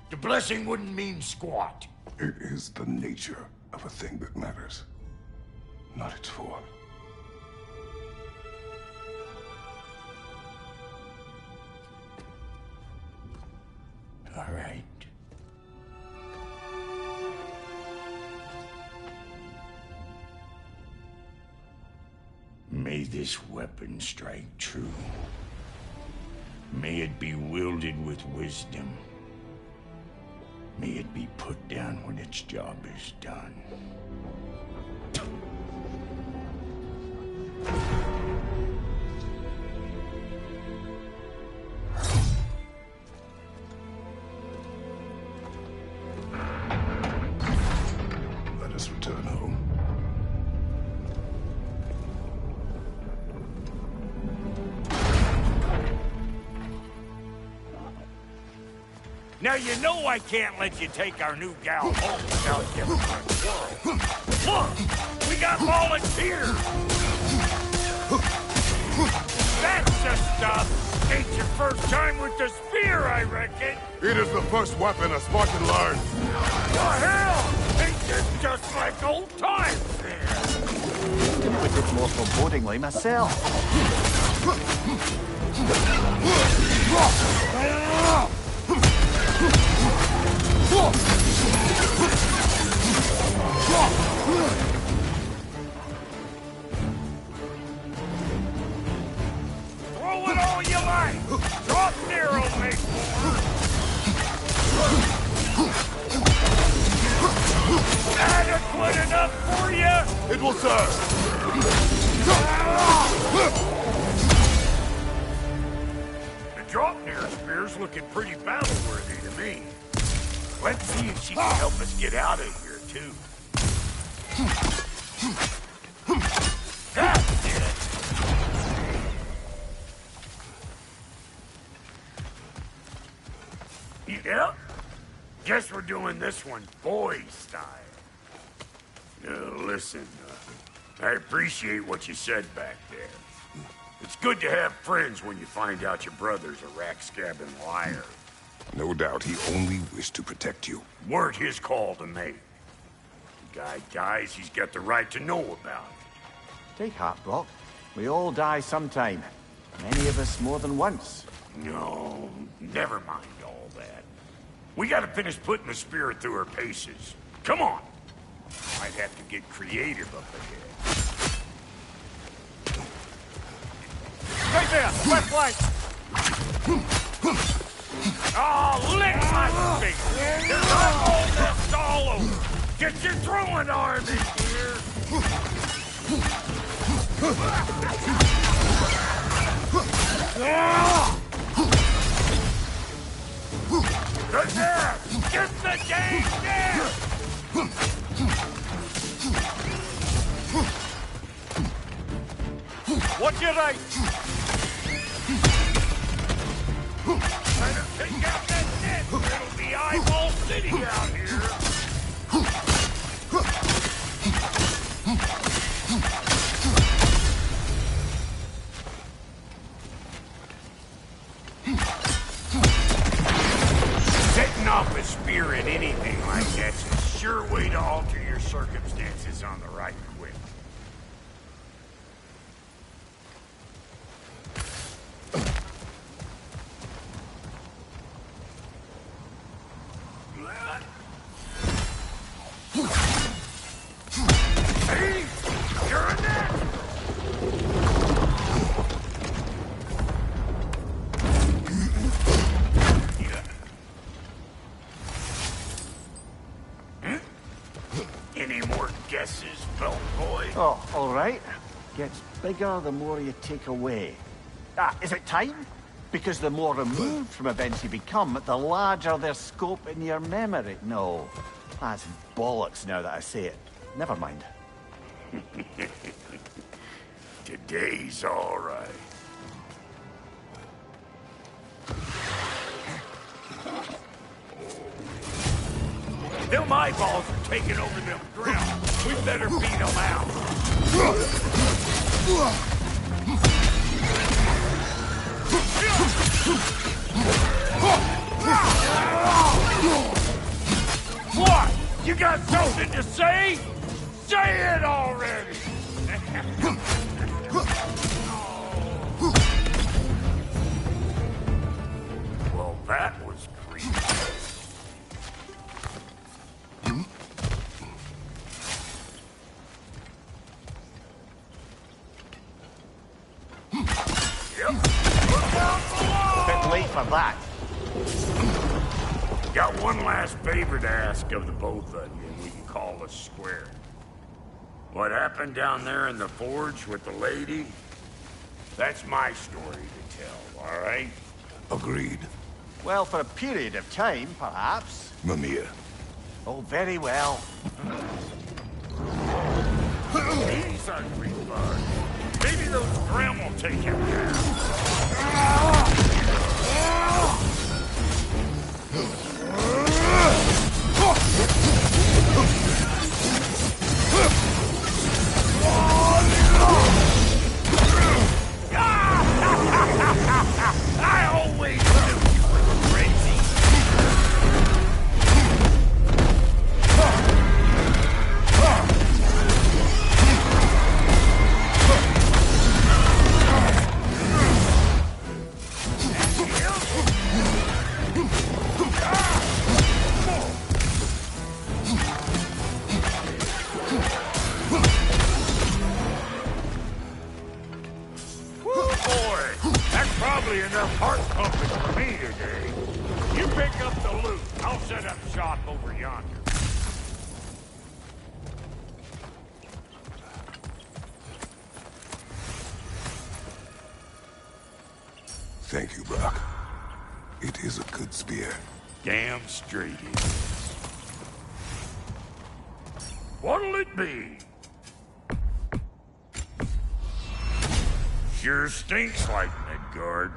The blessing wouldn't mean squat. It is the nature of a thing that matters, not its form. All right. May this weapon strike true. May it be wielded with wisdom. May it be put down when its job is done. Now you know I can't let you take our new gal home without giving her a twirl. Look! We got volunteers! That's the stuff! Ain't your first time with the spear, I reckon! It is the first weapon a Spartan learned. The hell! Ain't this just like old times there? Didn't put it more forebodingly myself. Throw it all you like! Drop narrow, make more! Adequate enough for you? It will serve. The drop-near spear's looking pretty battle-worthy to me. Let's see if she can help us get out of here, too. That's it! Yep. Guess we're doing this one boy style. Listen, I appreciate what you said back there. It's good to have friends when you find out your brother's a rack-scabbing liar. No doubt he only wished to protect you. Weren't his call to make. The guy dies, he's got the right to know about it. Take heart, Brock. We all die sometime. Many of us more than once. No, never mind all that. We gotta finish putting the spirit through her paces. Come on! Might have to get creative up ahead. Right there! Left flank! Oh, lick my finger! Cause I'm almost all over! Get your throwing arm in here! Good there! Get the dang there! Watch your right! Better take out that net! It'll be eyeball city out here! Setting off a spear at anything like that's a sure way to alter your circumstances on the right quick. Hey, you're in there! Any more guesses, belt boy? Oh, all right. Gets bigger the more you take away. Ah, is it time? Because the more removed from events you become, the larger their scope in your memory. No, that's bollocks now that I say it. Never mind. Today's all right. Them eyeballs are taking over them ground. We better beat them out. What? You got something to say? Say it already! Well, that was creepy. Yep. Look down below! Bit late for that. Got one last favor to ask of the both of you, and we can call us square. What happened down there in the forge with the lady? That's my story to tell, all right? Agreed. Well, for a period of time, perhaps. Mamiya. Oh, very well. These ugly bugs. Maybe those Grim will take him down. heart pumping for me today. You pick up the loot. I'll set up shop over yonder. Thank you, Brock. It is a good spear. Damn straight it is. What'll it be? Sure stinks like Midgard.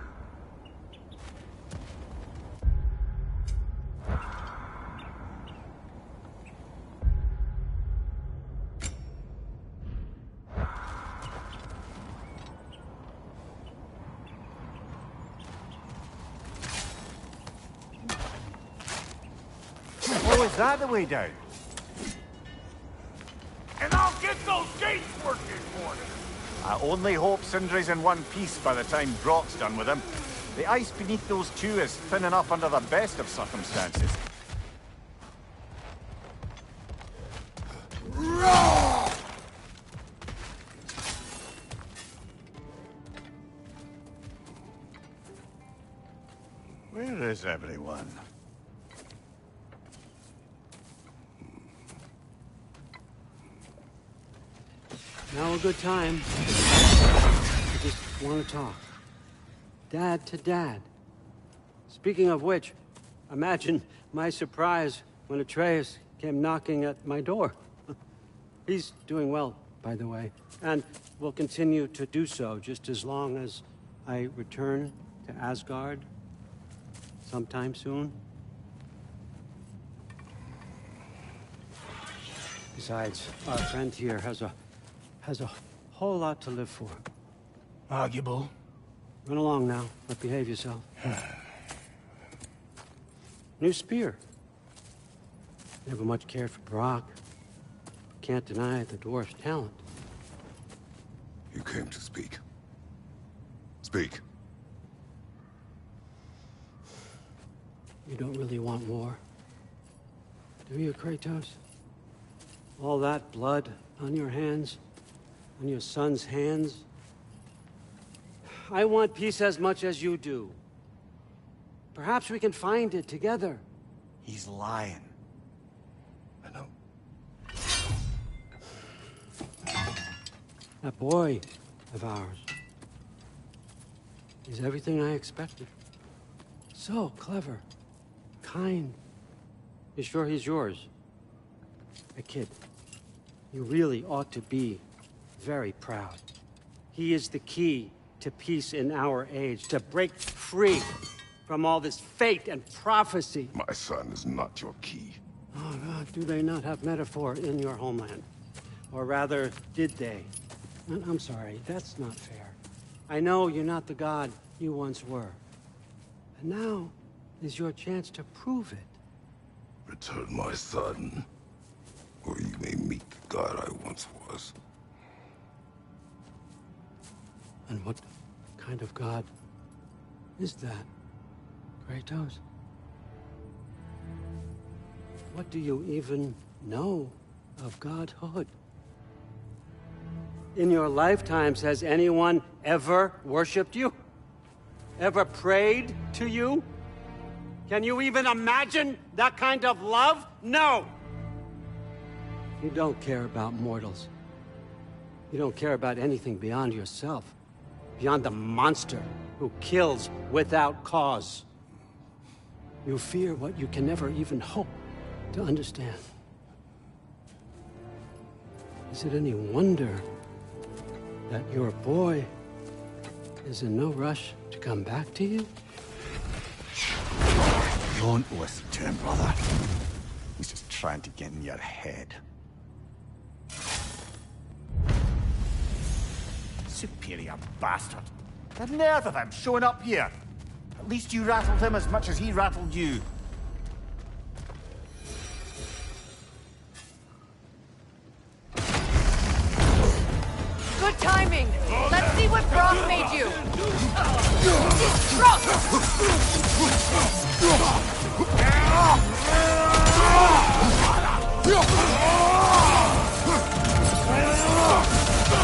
Oh, is that the way down? And I'll get those gates working for you. I only hope Sindri's in one piece by the time Brock's done with him. The ice beneath those two is thin enough under the best of circumstances. Where is everyone? Now a good time. I just want to talk. Dad to Dad. Speaking of which, imagine my surprise when Atreus came knocking at my door. He's doing well, by the way, and will continue to do so just as long as I return to Asgard sometime soon. Besides, our friend here has a whole lot to live for. Arguable. Run along now, but behave yourself. New spear. Never much cared for Brock. Can't deny the dwarf's talent. You came to speak. Speak. You don't really want war, do you, Kratos? All that blood on your hands, on your son's hands. I want peace as much as you do. Perhaps we can find it together. He's lying. I know. That boy of ours is everything I expected. So clever, kind. You sure he's yours? A kid. You really ought to be very proud. He is the key to peace in our age, to break free from all this fate and prophecy. My son is not your key. Oh, God, do they not have metaphor in your homeland? Or rather, did they? I'm sorry, that's not fair. I know you're not the god you once were. And now is your chance to prove it. Return my son, or you may meet the god I once was. And what kind of god is that, Kratos? What do you even know of godhood? In your lifetimes, has anyone ever worshipped you? Ever prayed to you? Can you even imagine that kind of love? No! You don't care about mortals. You don't care about anything beyond yourself. Beyond the monster who kills without cause. You fear what you can never even hope to understand. Is it any wonder that your boy is in no rush to come back to you? Don't listen to him, brother. He's just trying to get in your head. Superior bastard. The nerve of him showing up here. At least you rattled him as much as he rattled you. Good timing. Let's see what Brock made you. Brock!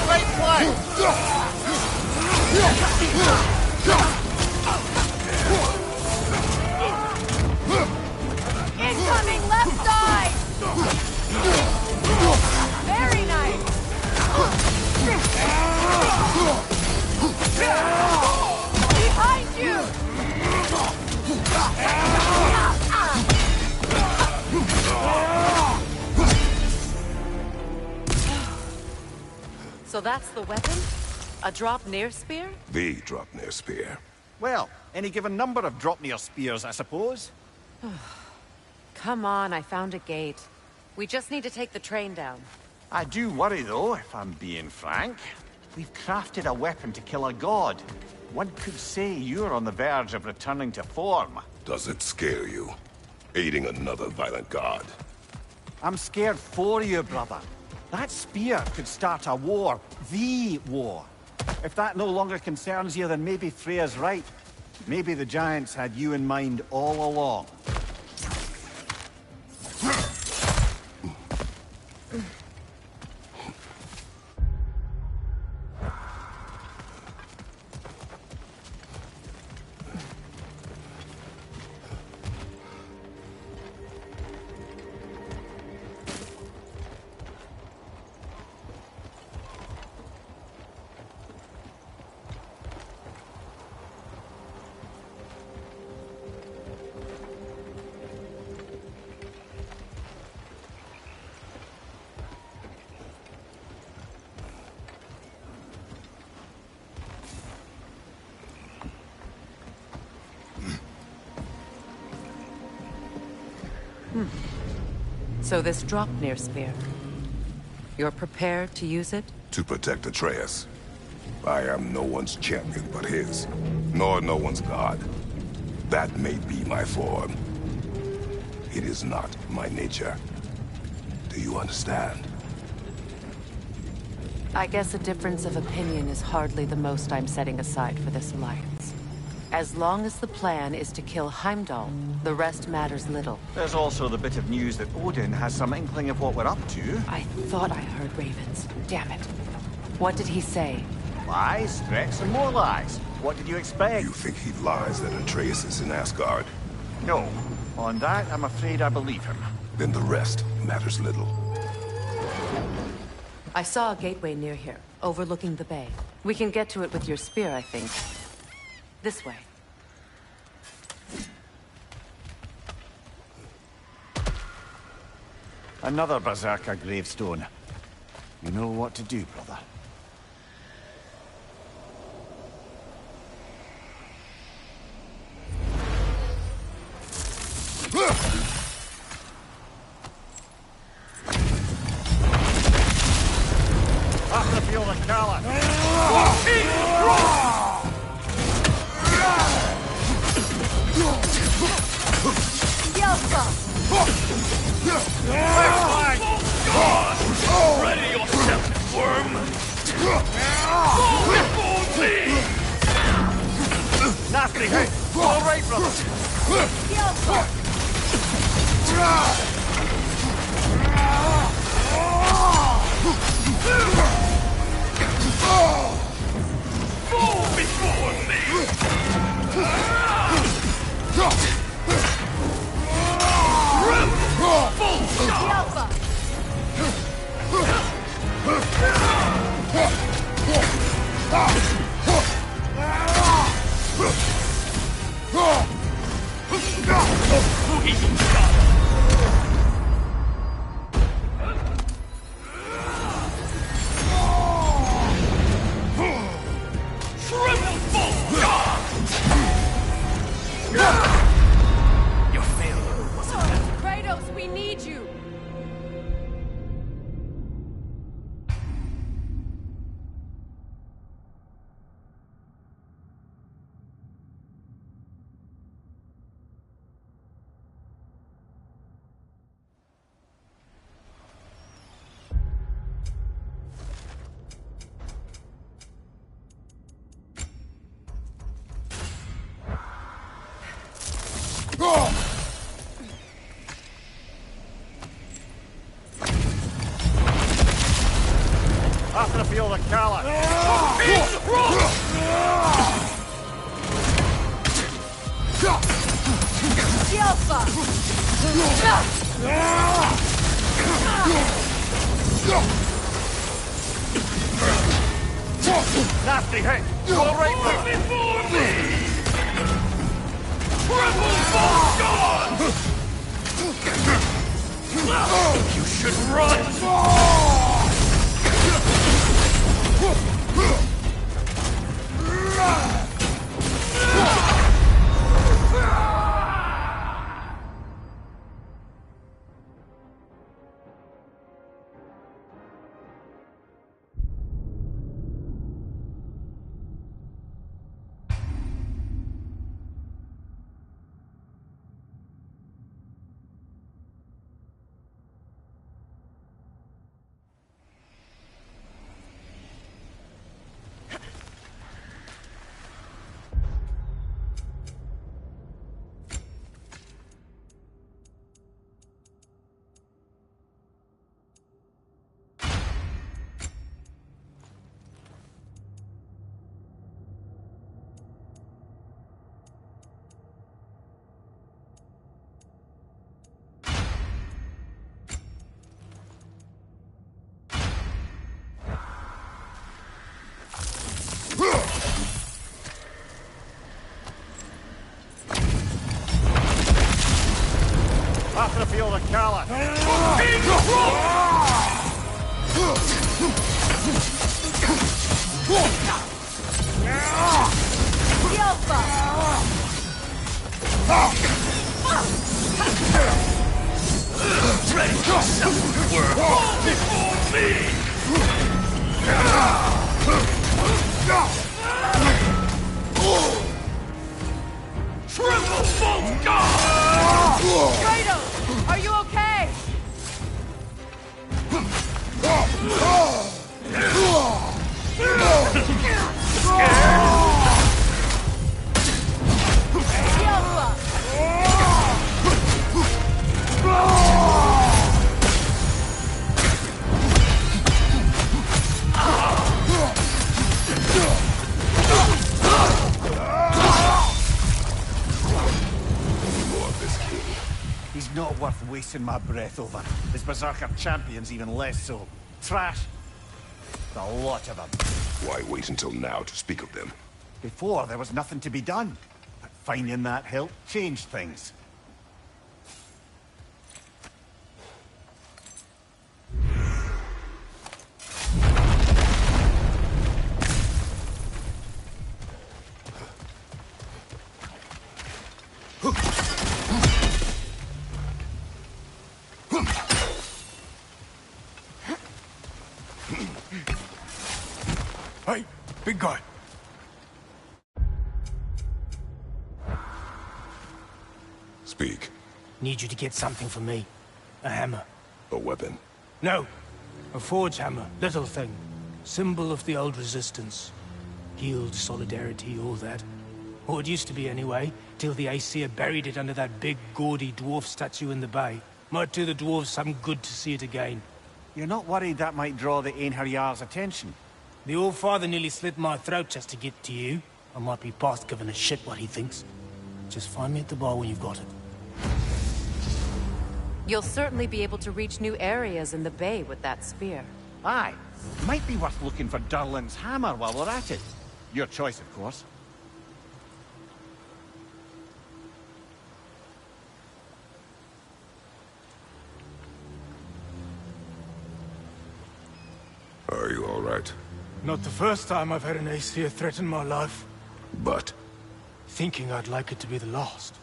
Great play! So that's the weapon? A drop-near spear? The drop-near spear. Well, any given number of drop-near spears, I suppose. Come on, I found a gate. We just need to take the train down. I do worry, though, if I'm being frank. We've crafted a weapon to kill a god. One could say you're on the verge of returning to form. Does it scare you? Aiding another violent god? I'm scared for you, brother. That spear could start a war. The war. If that no longer concerns you, then maybe Freya's right. Maybe the Giants had you in mind all along. So this drop-near spear. You're prepared to use it? To protect Atreus. I am no one's champion but his, nor no one's god. That may be my form. It is not my nature. Do you understand? I guess a difference of opinion is hardly the most I'm setting aside for this alliance. As long as the plan is to kill Heimdall, the rest matters little. There's also the bit of news that Odin has some inkling of what we're up to. I thought I heard ravens. Damn it. What did he say? Lies, threats, and more lies. What did you expect? You think he lies that Atreus is in Asgard? No. On that, I'm afraid I believe him. Then the rest matters little. I saw a gateway near here, overlooking the bay. We can get to it with your spear, I think. This way. Another Berserker gravestone. You know what to do, brother. After the field of Kala. Ready yourself, worm! Before me! Nasty hit! All right, brother! Fall before me! Your failure wasn't that. Kratos, we need you! After the field of Kala. Nasty hit! All right, brother! Before me! Triple Bolt God! You should run! After the field of Kala. Ready to suffer world before me! Triple bolt god! Kratos, are you okay? He's not worth wasting my breath over. His Berserker champions even less so. Trash. The lot of them. Why wait until now to speak of them? Before, there was nothing to be done. But finding that help changed things. Hey, big guy. Speak. Need you to get something for me. A hammer. A weapon. No. A forge hammer. Little thing. Symbol of the old resistance. Guild, solidarity, all that. Or it used to be anyway, till the Aesir buried it under that big, gaudy dwarf statue in the bay. Might do the dwarves some good to see it again. You're not worried that might draw the Einherjar's attention? The All-Father nearly slit my throat just to get to you. I might be past giving a shit what he thinks. Just find me at the bar when you've got it. You'll certainly be able to reach new areas in the bay with that spear. Aye. Might be worth looking for Durlin's hammer while we're at it. Your choice, of course. Are you all right? Not the first time I've had an Aesir threaten my life. But Thinking I'd like it to be the last.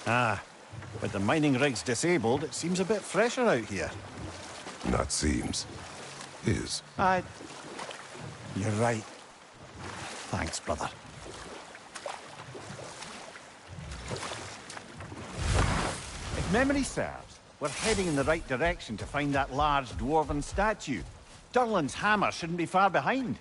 Ah, but the mining rig's disabled. It seems a bit fresher out here. not seems. Is. You're right. Thanks, brother. If memory serves, we're heading in the right direction to find that large dwarven statue. Durlin's hammer shouldn't be far behind.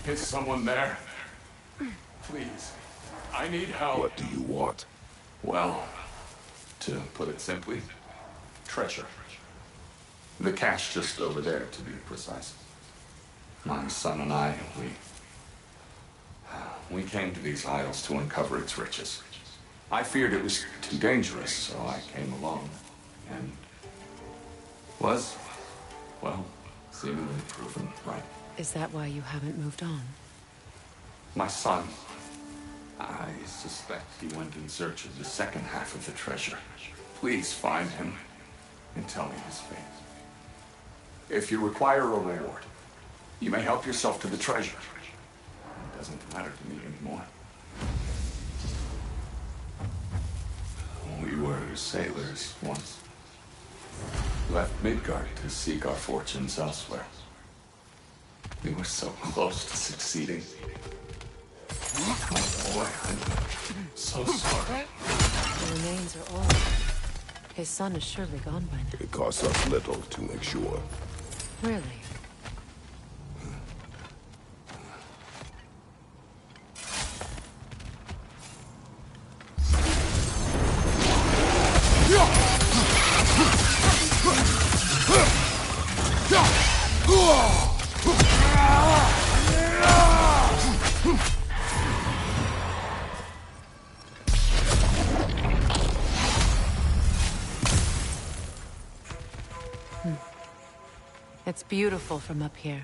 Is someone there? Please. I need help. What do you want? Well, to put it simply, treasure. The cache just over there, to be precise. My son and I, we came to these isles to uncover its riches. I feared it was too dangerous, so I came along. And was, well, seemingly proven right. Is that why you haven't moved on? My son. I suspect he went in search of the second half of the treasure. Please find him and tell me his fate. If you require a reward, you may help yourself to the treasure. It doesn't matter to me anymore. We were sailors once. Left Midgard to seek our fortunes elsewhere. We were so close to succeeding. Oh boy, I'm so sorry. The remains are old. His son is surely gone by now. It costs us little to make sure. Really? It's beautiful from up here.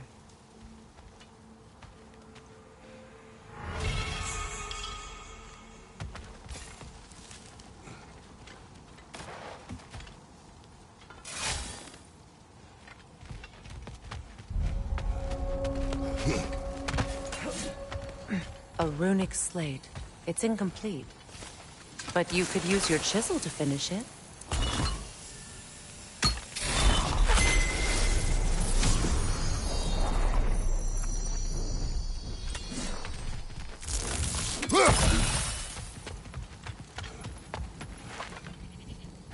A runic slate. It's incomplete. But you could use your chisel to finish it.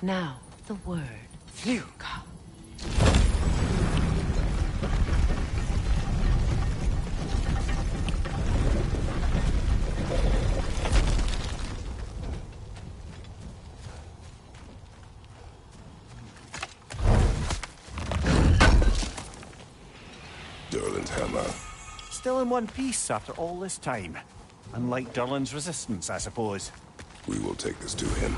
Now, the word. Phew. Durlin's hammer. Still in one piece after all this time. Unlike Durlin's resistance, I suppose. We will take this to him.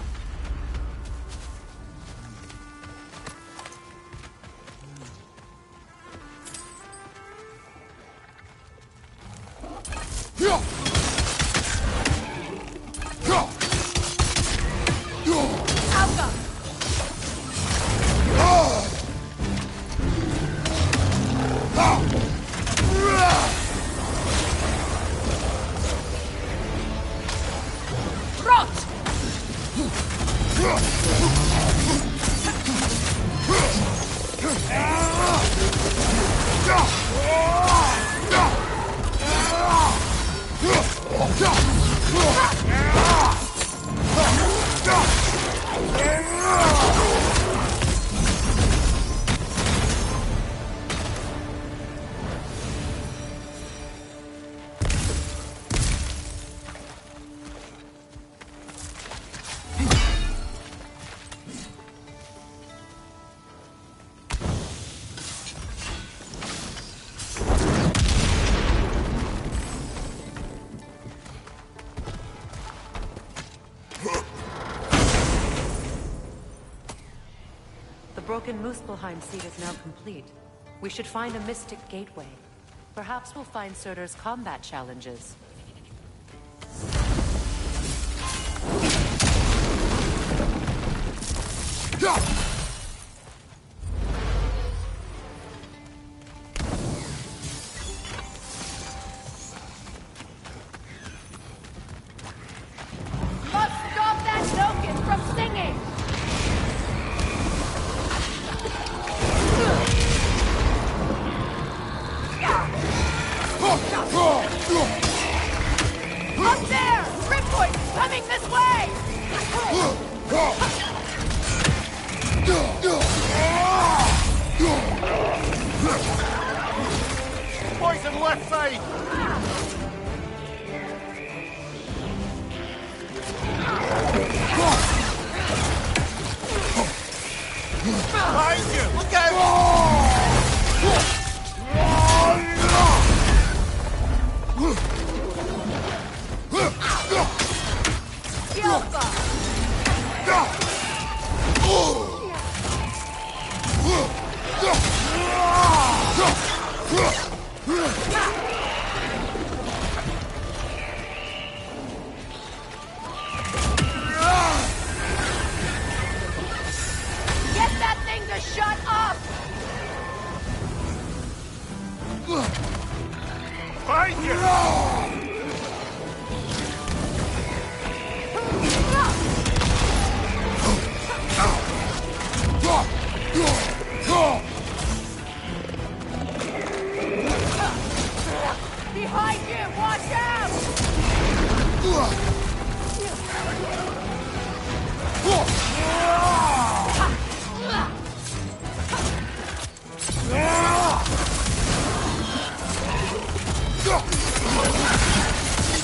The broken Muspelheim seed is now complete. We should find a mystic gateway. Perhaps we'll find Surtur's combat challenges. side! Behind you! Look out! Get that thing to shut up! Behind you! Behind you! Watch out!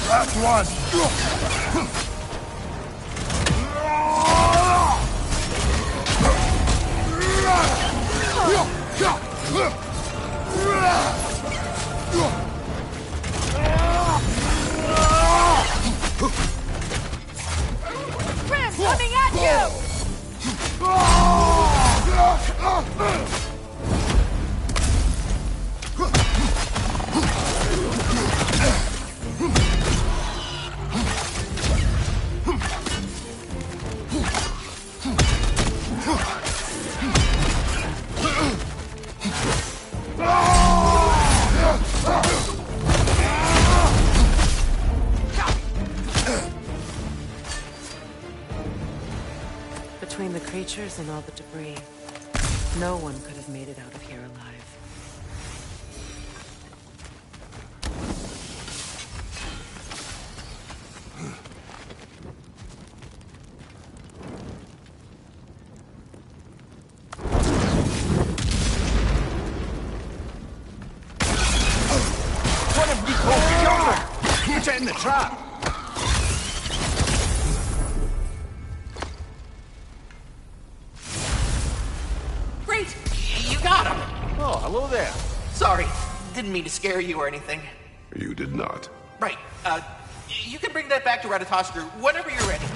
Last one! Grim coming at you! Between the creatures and all the debris, no one could have made it out of here alive. One of you called the other! Put it in the trap! Great! You got him! Oh, hello there. Sorry, didn't mean to scare you or anything. You did not. Right, you can bring that back to Ratatoskru whenever you're ready.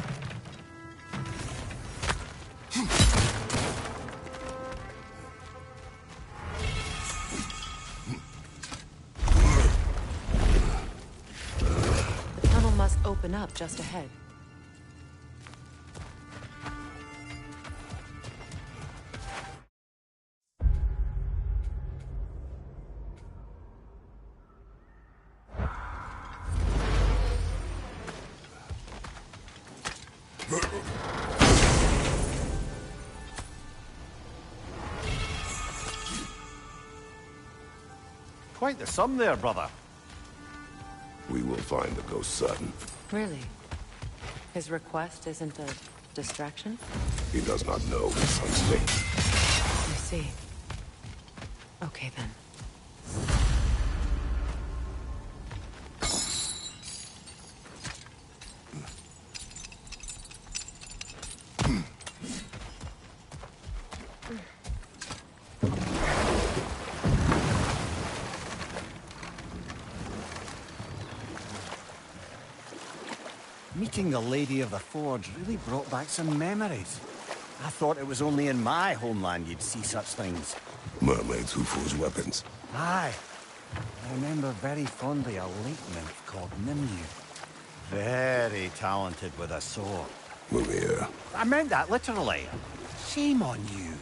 The tunnel must open up just ahead. Quite the sum there, brother. We will find the ghost son. Really? His request isn't a distraction? He does not know his son's fate. I see. Okay, then. Meeting the Lady of the Forge really brought back some memories. I thought it was only in my homeland you'd see such things. Mermaids who forge weapons. Aye. I remember very fondly a lake nymph called Nimue. Very talented with a sword. Mumir. I meant that literally. Shame on you.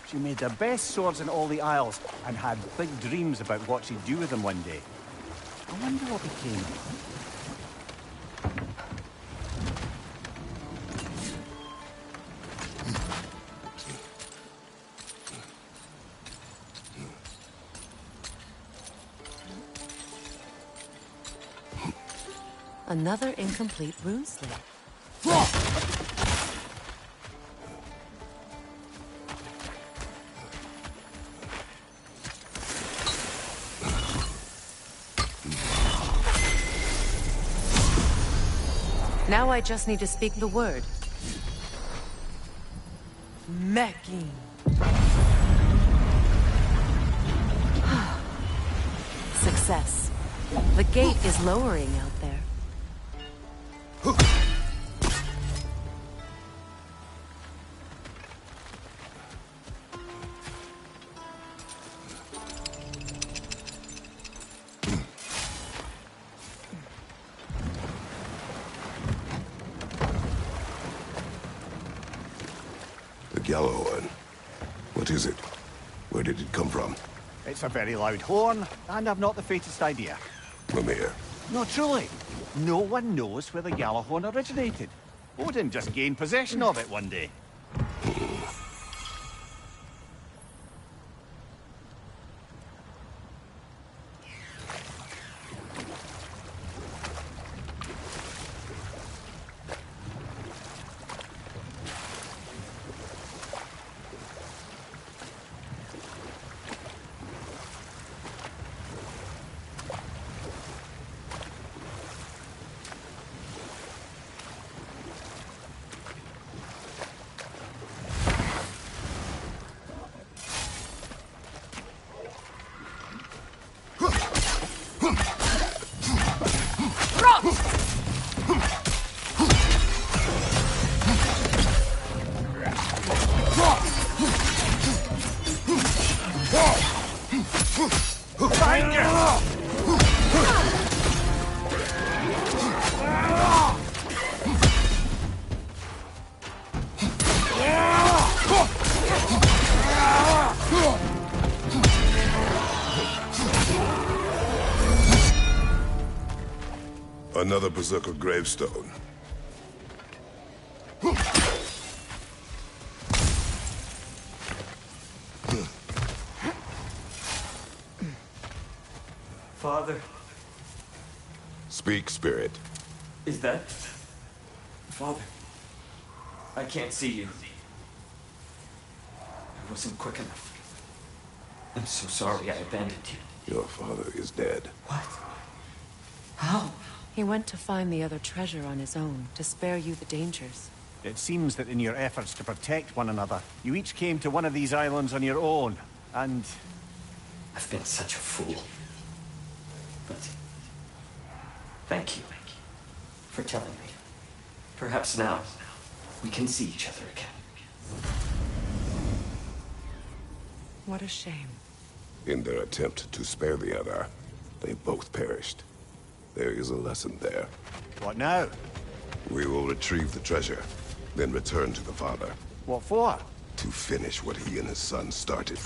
She made the best swords in all the Isles and had big dreams about what she'd do with them one day. I wonder what became of her. Another incomplete rune slate. Now I just need to speak the word. Mecking. Success. The gate is lowering out there. The yellow one. What is it? Where did it come from? It's a very loud horn, and I've not the faintest idea. Mimir. No, truly. No one knows where the Gjallarhorn originated. Odin just gained possession of it one day. Another Berserker gravestone. Father, Speak, spirit. is that... Father, I can't see you. I wasn't quick enough. I'm so sorry I abandoned you. Your father is dead. What? How? He went to find the other treasure on his own, to spare you the dangers. It seems that in your efforts to protect one another, you each came to one of these islands on your own, and... I've been such a fool. But... thank you for telling me. Perhaps now, we can see each other again. What a shame. In their attempt to spare the other, they both perished. There is a lesson there. What now? We will retrieve the treasure, then return to the father. What for? To finish what he and his son started.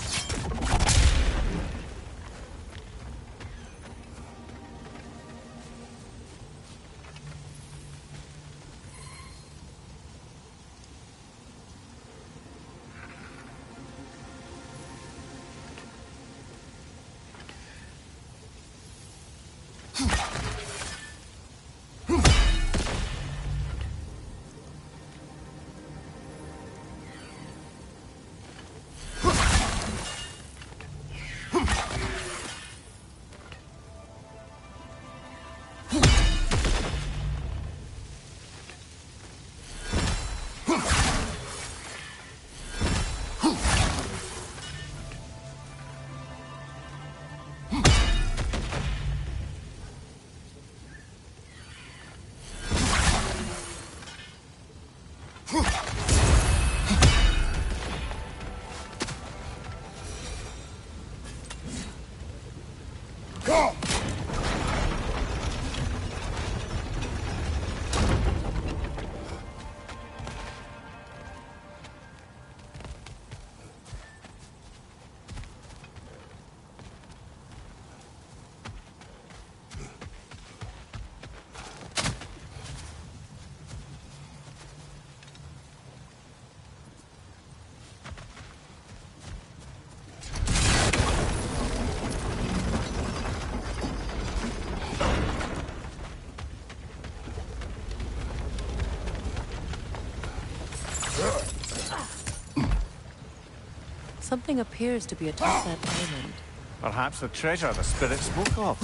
Something appears to be atop that island. Perhaps the treasure the spirit spoke of.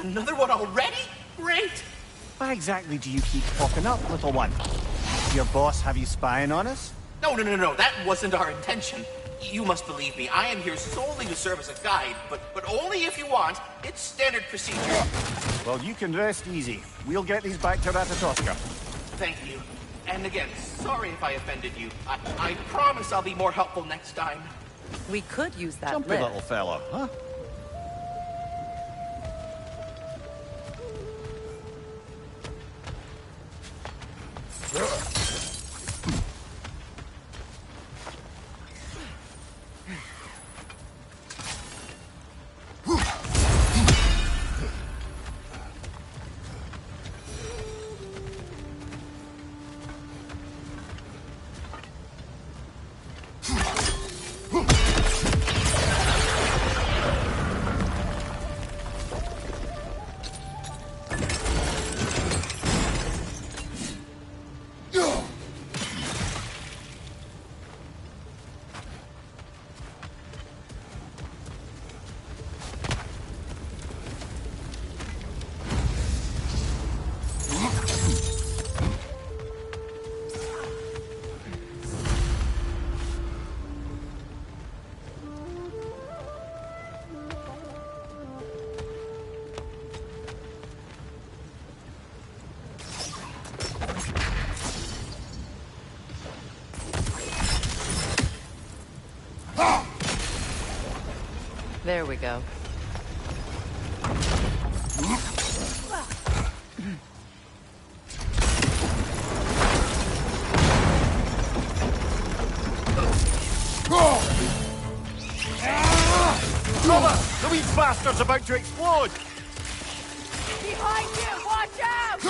Another one already? Great! Why exactly do you keep popping up, little one? Your boss have you spying on us? No, that wasn't our intention. You must believe me, I am here solely to serve as a guide, but only if you want. It's standard procedure. Well, you can rest easy. We'll get these back to Ratatoska. Thank you. And again, sorry if I offended you. I promise I'll be more helpful next time. We could use that Jumpy lift. little fella, huh? There we go. Brother, the wee bastard's about to explode! Behind you! Watch out!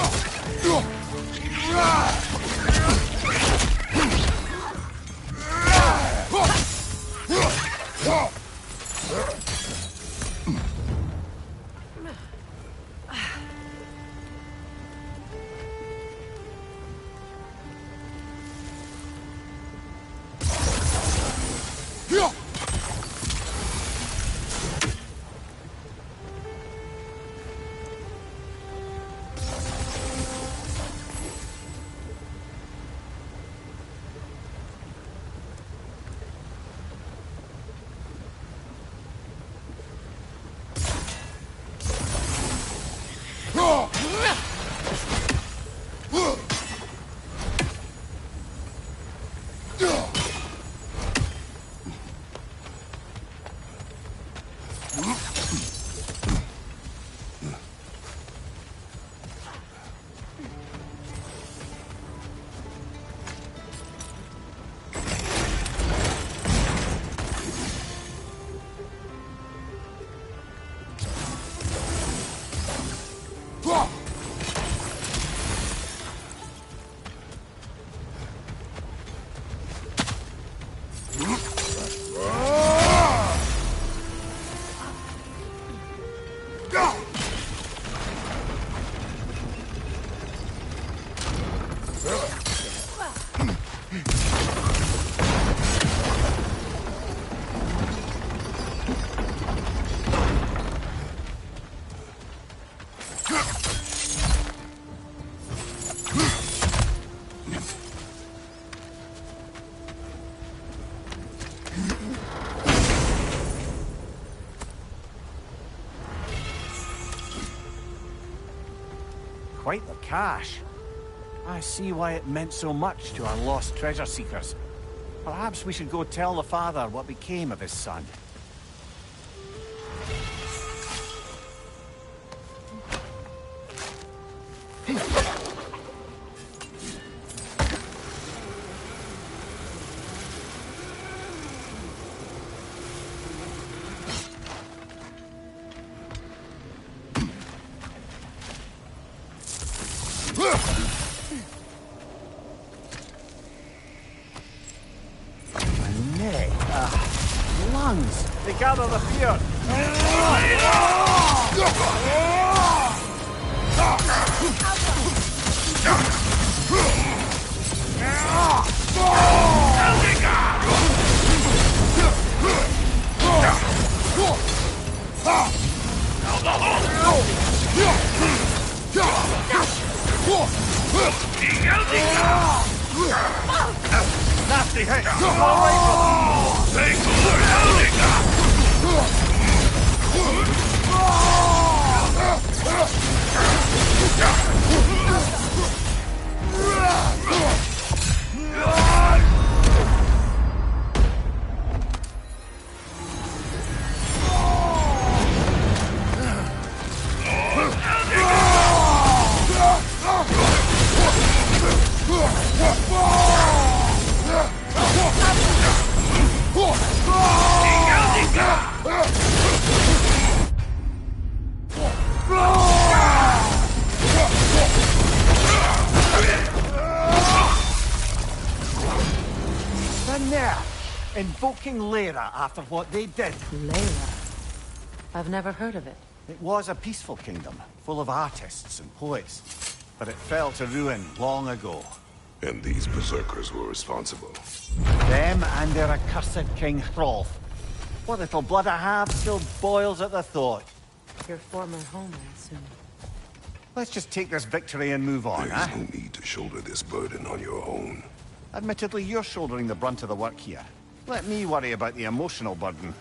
Quite the cache. I see why it meant so much to our lost treasure seekers. Perhaps we should go tell the father what became of his son. Lungs! They gather the fear! Hey, hey! Go away The nerve! Invoking Lyra after what they did. Layla. I've never heard of it. It was a peaceful kingdom, full of artists and poets. But it fell to ruin long ago. And these berserkers were responsible. Them and their accursed King Hrolf. What little blood I have still boils at the thought. Your former home, I assume. Let's just take this victory and move on, There is eh? no need to shoulder this burden on your own. Admittedly, you're shouldering the brunt of the work here. Let me worry about the emotional burden.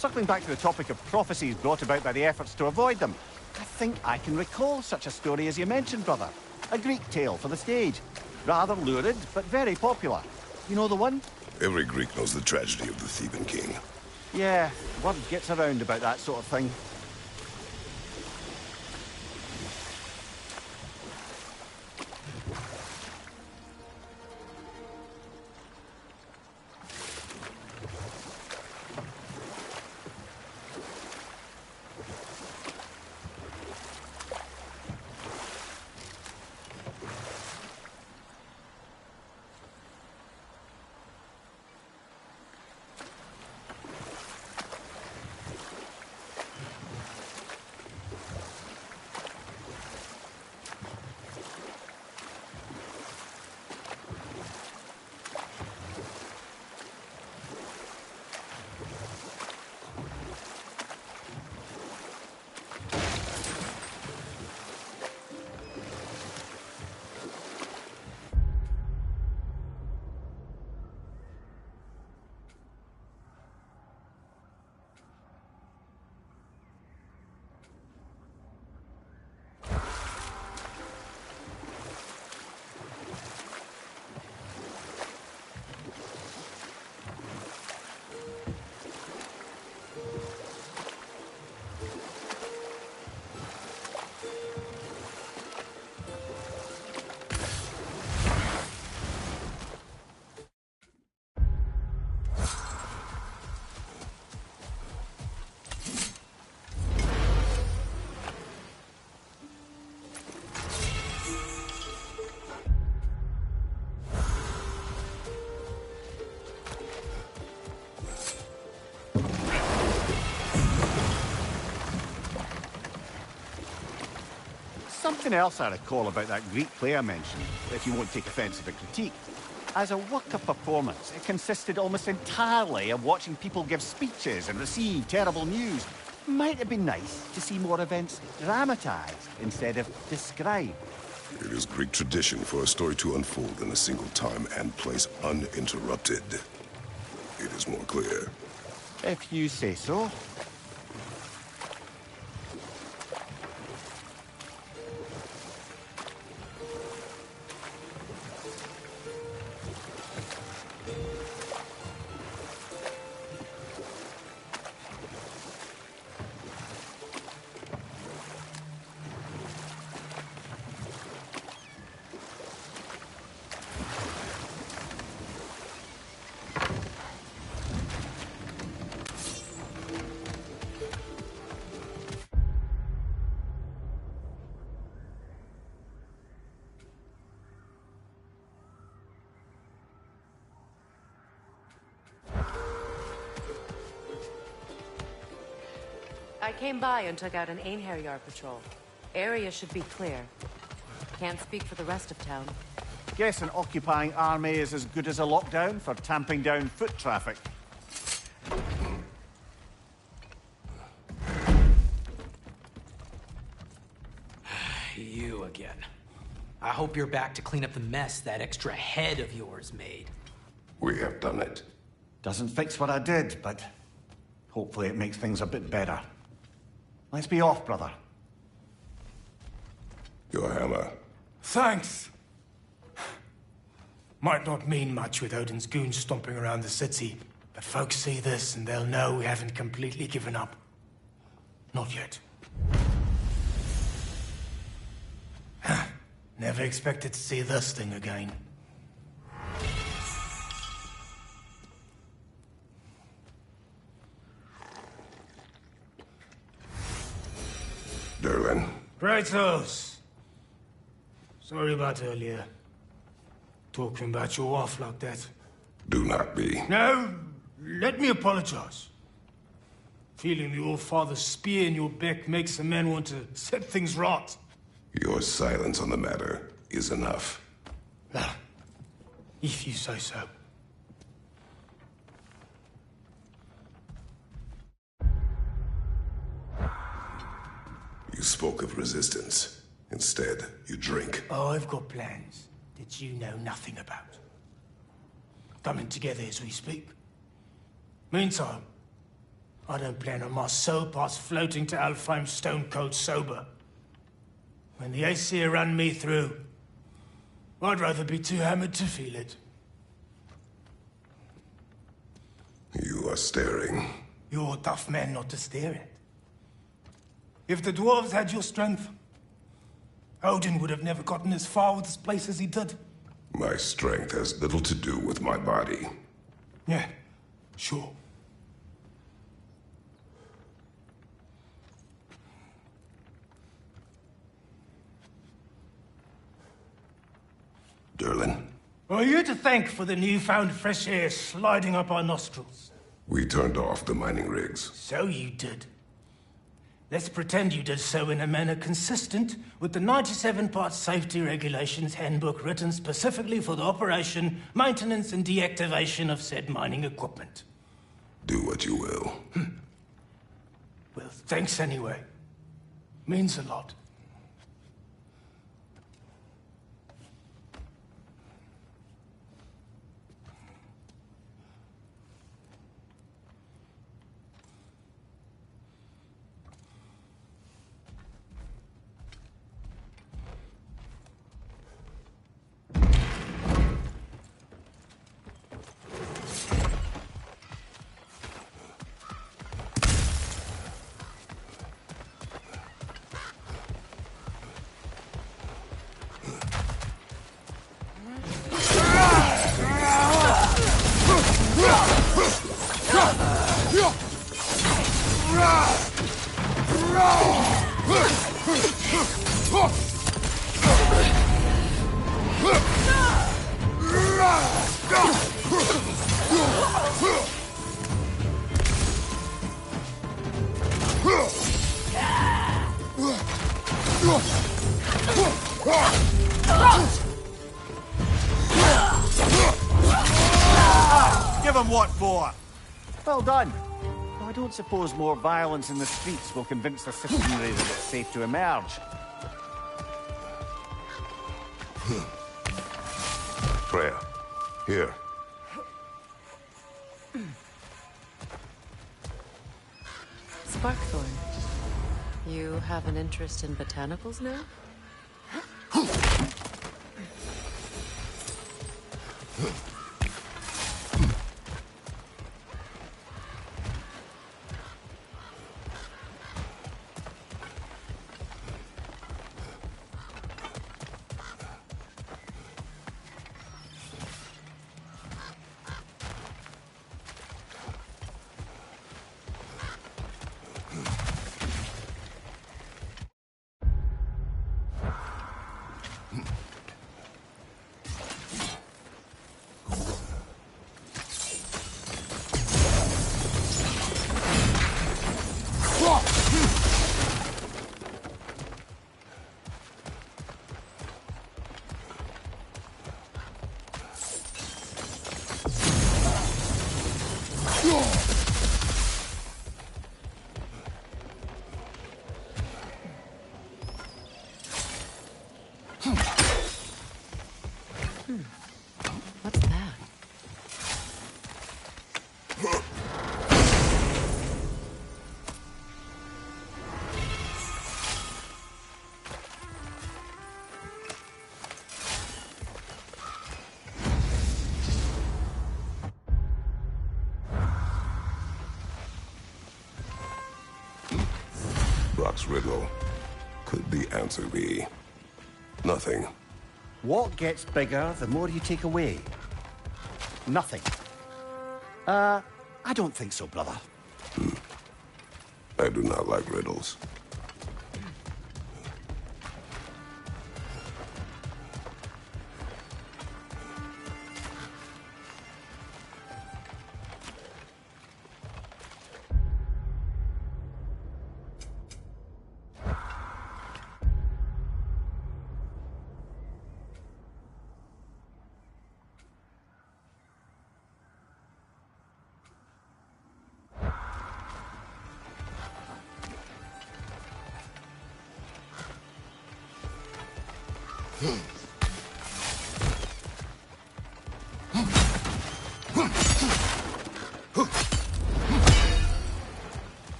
Circling back to the topic of prophecies brought about by the efforts to avoid them, I think I can recall such a story as you mentioned, brother. A Greek tale for the stage. Rather lurid, but very popular. You know the one? Every Greek knows the tragedy of the Theban king. Yeah, word gets around about that sort of thing. Something else I recall about that Greek play I mentioned, if you won't take offence at the critique. As a work of performance, it consisted almost entirely of watching people give speeches and receive terrible news. Might have been nice to see more events dramatised instead of described. It is Greek tradition for a story to unfold in a single time and place uninterrupted. It is more clear. If you say so. I came by and took out an Einherjar patrol. Area should be clear. Can't speak for the rest of town. Guess an occupying army is as good as a lockdown for tamping down foot traffic. You again. I hope you're back to clean up the mess that extra head of yours made. We have done it. Doesn't fix what I did, but hopefully it makes things a bit better. Let's be off, brother. Your hammer. Thanks. Might not mean much with Odin's goons stomping around the city, but folks see this and they'll know we haven't completely given up. Not yet. Never expected to see this thing again. Derlin. Kratos! Sorry about earlier. Talking about your wife like that. Do not be. No, let me apologize. Feeling the All-Father's spear in your back makes a man want to set things right. Your silence on the matter is enough. Ah, if you say so. You spoke of resistance. Instead, you drink. Oh, I've got plans that you know nothing about. Coming together as we speak. Meantime, I don't plan on my soul parts floating to Alfheim stone cold sober. When the Aesir run me through, I'd rather be too hammered to feel it. You are staring. You're a tough man not to stare at. If the dwarves had your strength, Odin would have never gotten as far with this place as he did. My strength has little to do with my body. Yeah, sure. Derlin. Are you to thank for the newfound fresh air sliding up our nostrils? We turned off the mining rigs. So you did. Let's pretend you did so in a manner consistent with the 97-part safety regulations handbook written specifically for the operation, maintenance, and deactivation of said mining equipment. Do what you will. Well, thanks anyway. Means a lot. Give him what for? Well done. Well, I don't suppose more violence in the streets will convince the citizenry that it's safe to emerge. Freya, here. Sparkthorn, you have an interest in botanicals now? What's that? Brock's riddle. Could the answer be nothing? What gets bigger the more you take away? Nothing. I don't think so, brother. I do not like riddles.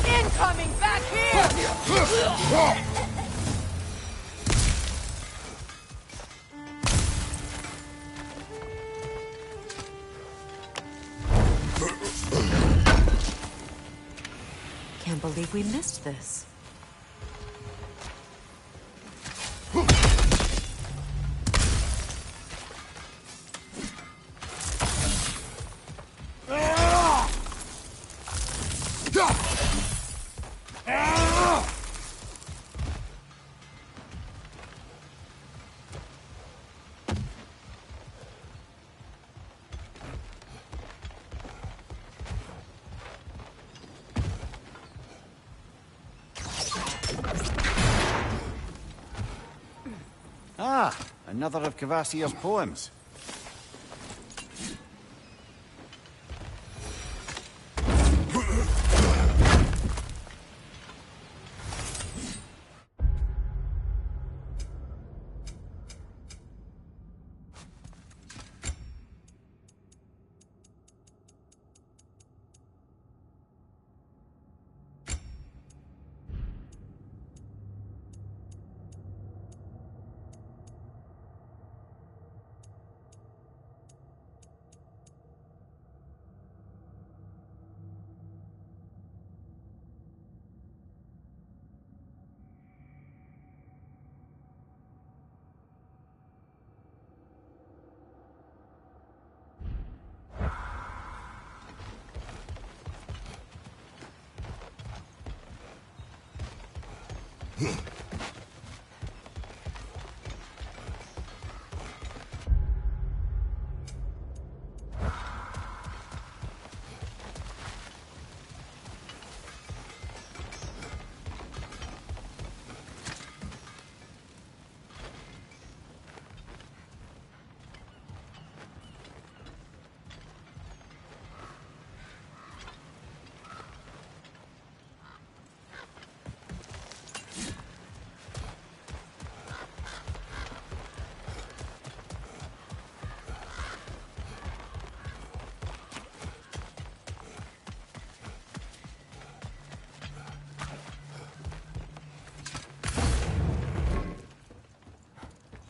Incoming back here! Can't believe we missed this. Ah, another of Kvasir's poems.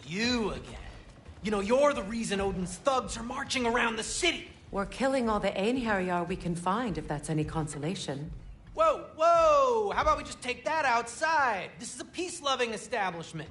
You again. You know, you're the reason Odin's thugs are marching around the city. We're killing all the Einherjar we can find, if that's any consolation. Whoa, whoa! How about we just take that outside? This is a peace-loving establishment.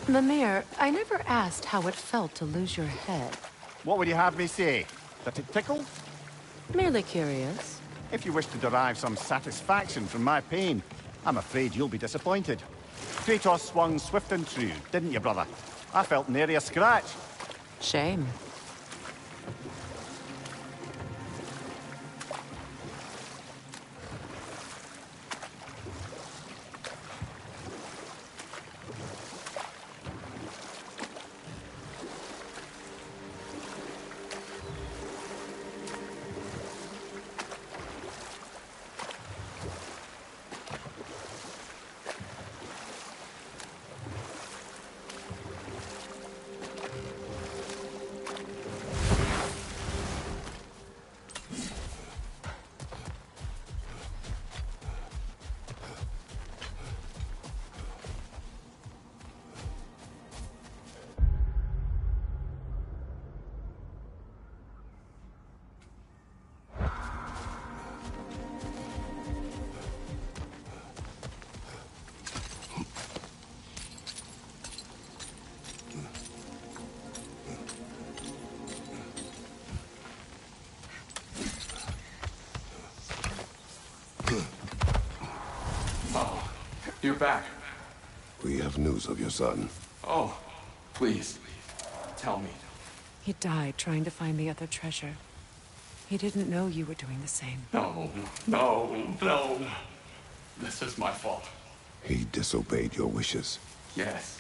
Mimir, I never asked how it felt to lose your head. What would you have me say? That it tickled? Merely curious. If you wish to derive some satisfaction from my pain, I'm afraid you'll be disappointed. Kratos swung swift and true, didn't you, brother? I felt nary a scratch. Shame. You're back. We have news of your son. Oh, please, tell me. He died trying to find the other treasure. He didn't know you were doing the same. No, no, no. This is my fault. He disobeyed your wishes. Yes,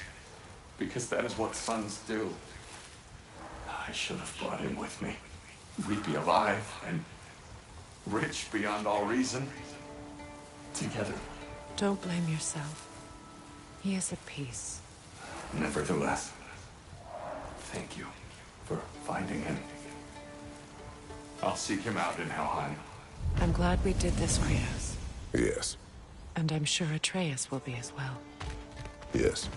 because that is what sons do. I should have brought him with me. We'd be alive and rich beyond all reason. Together. Don't blame yourself. He is at peace. Nevertheless, thank you for finding him. I'll seek him out in Helheim. I'm glad we did this, Kratos. Yes. And I'm sure Atreus will be as well. Yes.